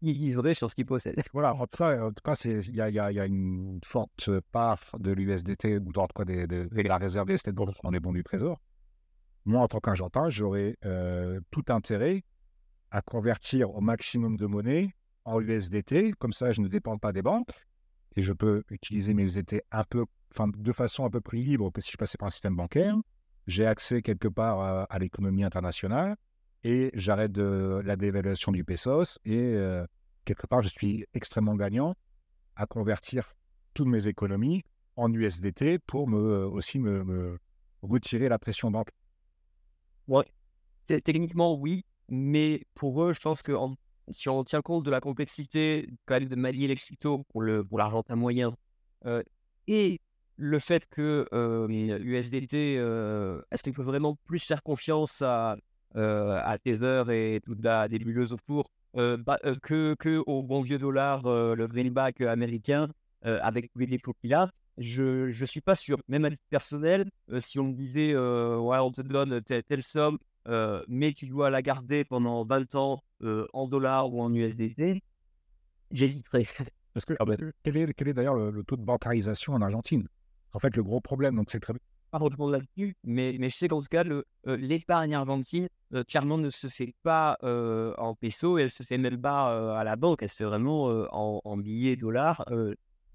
Ils auraient sur ce qu'ils possèdent. Voilà, en tout cas il y a une forte part de l'USDT, ou en tout cas de la réserve USDT dans les bons du trésor. Moi, en tant qu'Argentin, j'aurais tout intérêt à convertir au maximum de monnaie en USDT. Comme ça, je ne dépends pas des banques et je peux utiliser mes USDT de façon un peu plus libre que si je passais par un système bancaire. J'ai accès quelque part à l'économie internationale et j'arrête la dévaluation du pesos et quelque part, je suis extrêmement gagnant à convertir toutes mes économies en USDT pour aussi me retirer la pression banque. Ouais, techniquement, oui, mais pour eux, je pense que si on tient compte de la complexité quand même de manier les cryptos pour l'argentin moyen et le fait que USDT, est-ce qu'il peut vraiment plus faire confiance à Tether et toute la nébuleuse autour que au bon vieux dollar, le greenback américain avec tous les défauts qu'il a? Je suis pas sûr. Même à titre personnel, si on me disait ouais, on te donne telle somme, mais tu dois la garder pendant 20 ans en dollars ou en USDT, j'hésiterais. Parce que quel est d'ailleurs le taux de bancarisation en Argentine? En fait, le gros problème, donc c'est très... Pas répondre là-dessus, mais je sais qu'en tout cas, l'épargne argentine, clairement, ne se fait pas en pesos et elle se fait même pas à la banque. Elle se fait vraiment en billets dollars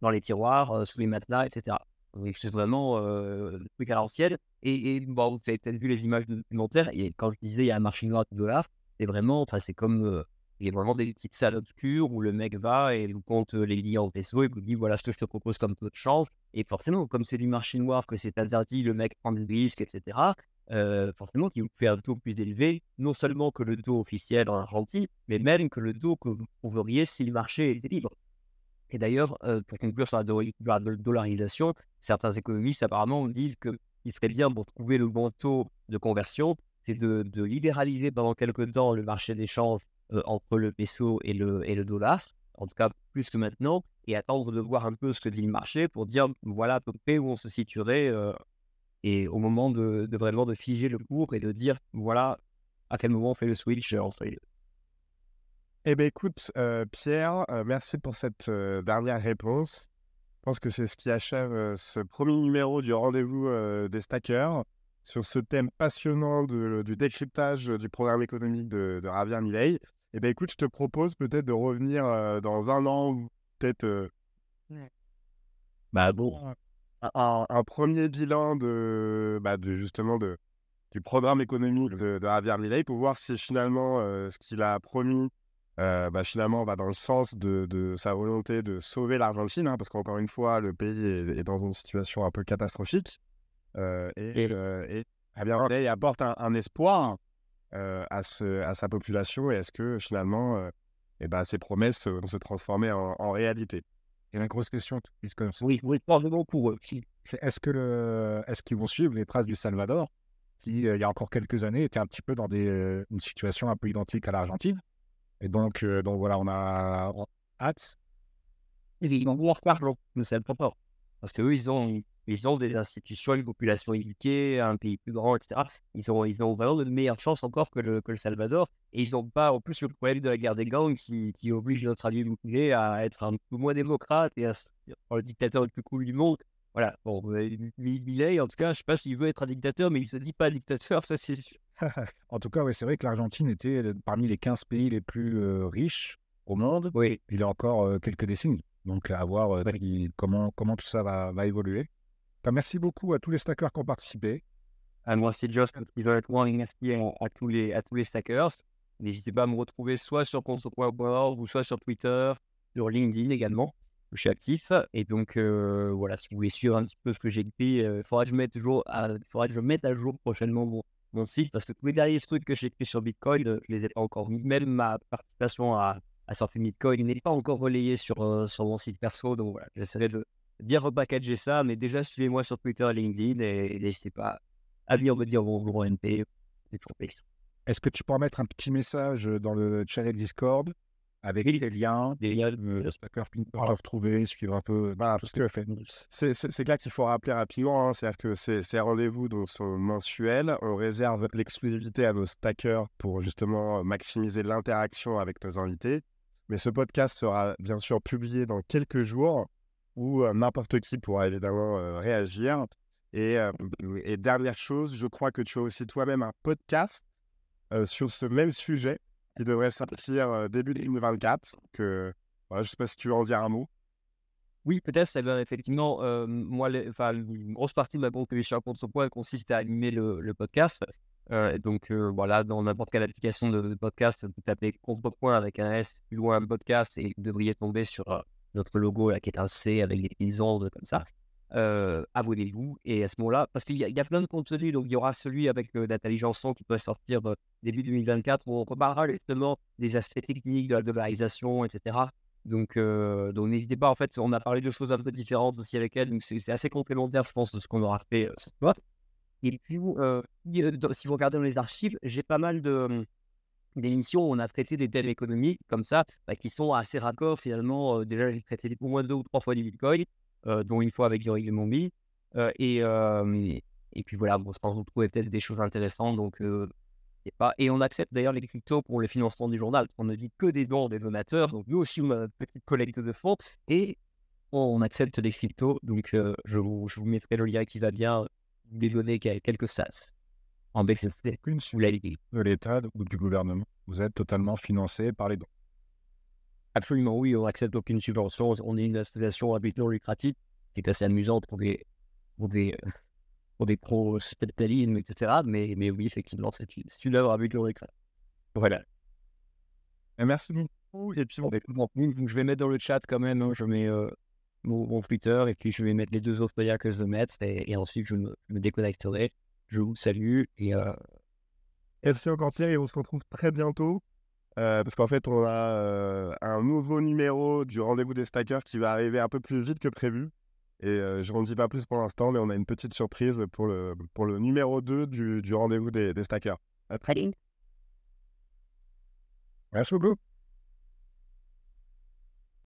dans les tiroirs, sous les matelas, etc. Donc, c'est vraiment le truc à l'ancienne. Et bon, vous avez peut-être vu les images de documentaire. Et quand je disais il y a un marché noir du dollar, c'est vraiment, enfin, c'est comme il y a vraiment des petites salles obscures où le mec va et vous compte les billets en pesos et vous dit voilà ce que je te propose comme taux de change. Et forcément, comme c'est du marché noir, que c'est interdit, le mec prend des risques, etc. Forcément, qui vous fait un taux plus élevé, non seulement que le taux officiel en Argentine, mais même que le taux que vous trouveriez si le marché était libre. Et d'ailleurs, pour conclure sur la dollarisation, certains économistes apparemment disent qu'il serait bien pour trouver le bon taux de conversion, c'est de libéraliser pendant quelques temps le marché d'échange entre le peso et le dollar, en tout cas plus que maintenant, et attendre de voir un peu ce que dit le marché pour dire voilà à peu près où on se situerait et au moment de vraiment de figer le cours et de dire voilà à quel moment on fait le switch entre les deux. Eh bien, écoute, Pierre, merci pour cette dernière réponse. Je pense que c'est ce qui achève ce premier numéro du rendez-vous des stackers sur ce thème passionnant du décryptage du programme économique de Javier Milei. Eh bien, écoute, je te propose peut-être de revenir dans un an ou peut-être un premier bilan justement du programme économique de Javier Milei pour voir si finalement ce qu'il a promis finalement va dans le sens de sa volonté de sauver l'Argentine, hein, parce qu'encore une fois, le pays est dans une situation un peu catastrophique. Et Javier Milei apporte un espoir à sa population, et est-ce que finalement ces promesses vont se transformer en réalité? Et la grosse question, puisque Oui, forcément pour eux. c'est est-ce qu'ils vont suivre les traces du Salvador, qui, il y a encore quelques années, était un petit peu dans une situation un peu identique à l'Argentine. Et donc voilà, on a hâte. Ils vont vouloir faire le seul propre. Parce qu'eux, ils ont des institutions, une population éduquée, un pays plus grand, etc. Ils ont vraiment de meilleures chances encore que le Salvador. Et ils n'ont pas, en plus, le problème de la guerre des gangs qui oblige notre allié nucléaire à être un peu moins démocrate et à être le dictateur le plus cool du monde. Voilà. Bon, Milei, en tout cas, je ne sais pas s'il veut être un dictateur, mais il ne se dit pas dictateur, ça c'est sûr. En tout cas, ouais, c'est vrai que l'Argentine était parmi les 15 pays les plus riches au monde. Oui. Il y a encore quelques décennies. Donc, à voir comment tout ça va évoluer. Enfin, merci beaucoup à tous les stackers qui ont participé. Moi, c'est Joss, comme tu veux être moi, et merci à tous les stackers. N'hésitez pas à me retrouver soit sur conso.org ou soit sur Twitter, sur LinkedIn également. Je suis actif. Et donc, voilà, si vous voulez suivre un petit peu ce que j'ai écrit, il faudra que je mette à jour prochainement mon site parce que tous les derniers trucs que j'ai écrits sur Bitcoin, je les ai pas encore mis. Même ma participation à Surfing Bitcoin n'est pas encore relayée sur mon site perso. Donc voilà, j'essaierai de bien repackager ça. Mais déjà, suivez-moi sur Twitter et LinkedIn et n'hésitez pas à venir me dire bonjour en NP. C'est toujours plaisir. Est-ce que tu pourras mettre un petit message dans le channel Discord avec des liens, Des liens, les stackers peuvent trouver, suivre un peu tout ce que fait. C'est clair qu'il faut rappeler rapidement, c'est-à-dire que ces rendez-vous donc, sont mensuels. On réserve l'exclusivité à nos stackers pour justement maximiser l'interaction avec nos invités. Mais ce podcast sera bien sûr publié dans quelques jours où n'importe qui pourra évidemment réagir. Et dernière chose, je crois que tu as aussi toi-même un podcast sur ce même sujet qui devrait sortir début 2024. Voilà, je ne sais pas si tu veux en dire un mot. Oui, peut-être. Effectivement, moi, une grosse partie de ma contribution à Contre-Point consiste à animer le podcast. Donc, voilà, dans n'importe quelle application de podcast, vous tapez Contre-Point avec un S, plus loin un podcast, et vous devriez tomber sur notre logo là, qui est un C avec des petites ondes comme ça. Abonnez-vous et à ce moment-là, parce qu'il y a plein de contenus, donc il y aura celui avec Nathalie Janson qui pourrait sortir début 2024 où on reparlera justement des aspects techniques de la dollarisation, etc. Donc n'hésitez pas, en fait, on a parlé de choses un peu différentes aussi avec elle, donc c'est assez complémentaire, je pense, de ce qu'on aura fait ce soir. Et puis, si vous regardez dans les archives, j'ai pas mal d'émissions où on a traité des thèmes économiques comme ça, qui sont assez raccords finalement. Déjà, j'ai traité au moins 2 ou 3 fois du Bitcoin, dont une fois avec Yorick de Mombi. Et puis voilà, bon, je pense que vous trouvez peut-être des choses intéressantes. Donc, et on accepte d'ailleurs les cryptos pour le financement du journal. On ne dit que des dons des donateurs. Donc, nous aussi, on a une petite collecte de fonds. Et on accepte les cryptos. Donc, je vous mettrai le lien qui va bien. Les données quelques sas. En BTC, Aucune subvention de l'État ou du gouvernement. Vous êtes totalement financé par les dons. Absolument, oui, on accepte aucune subvention. On est une association à but non lucratif qui est assez amusante pour des pro-capitalisme, etc. Mais oui, effectivement, c'est une œuvre à but non lucratif. Voilà. Et merci beaucoup. Et puis, Je vais mettre dans le chat quand même, hein, je mets mon Twitter et puis je vais mettre les 2 autres liens que je vais mettre et ensuite je me déconnecterai. Je vous salue et merci encore Pierre et on se retrouve très bientôt parce qu'en fait on a un nouveau numéro du rendez-vous des stackers qui va arriver un peu plus vite que prévu et je n'en dis pas plus pour l'instant mais on a une petite surprise pour le numéro 2 du rendez-vous des stackers. À très vite. Merci beaucoup.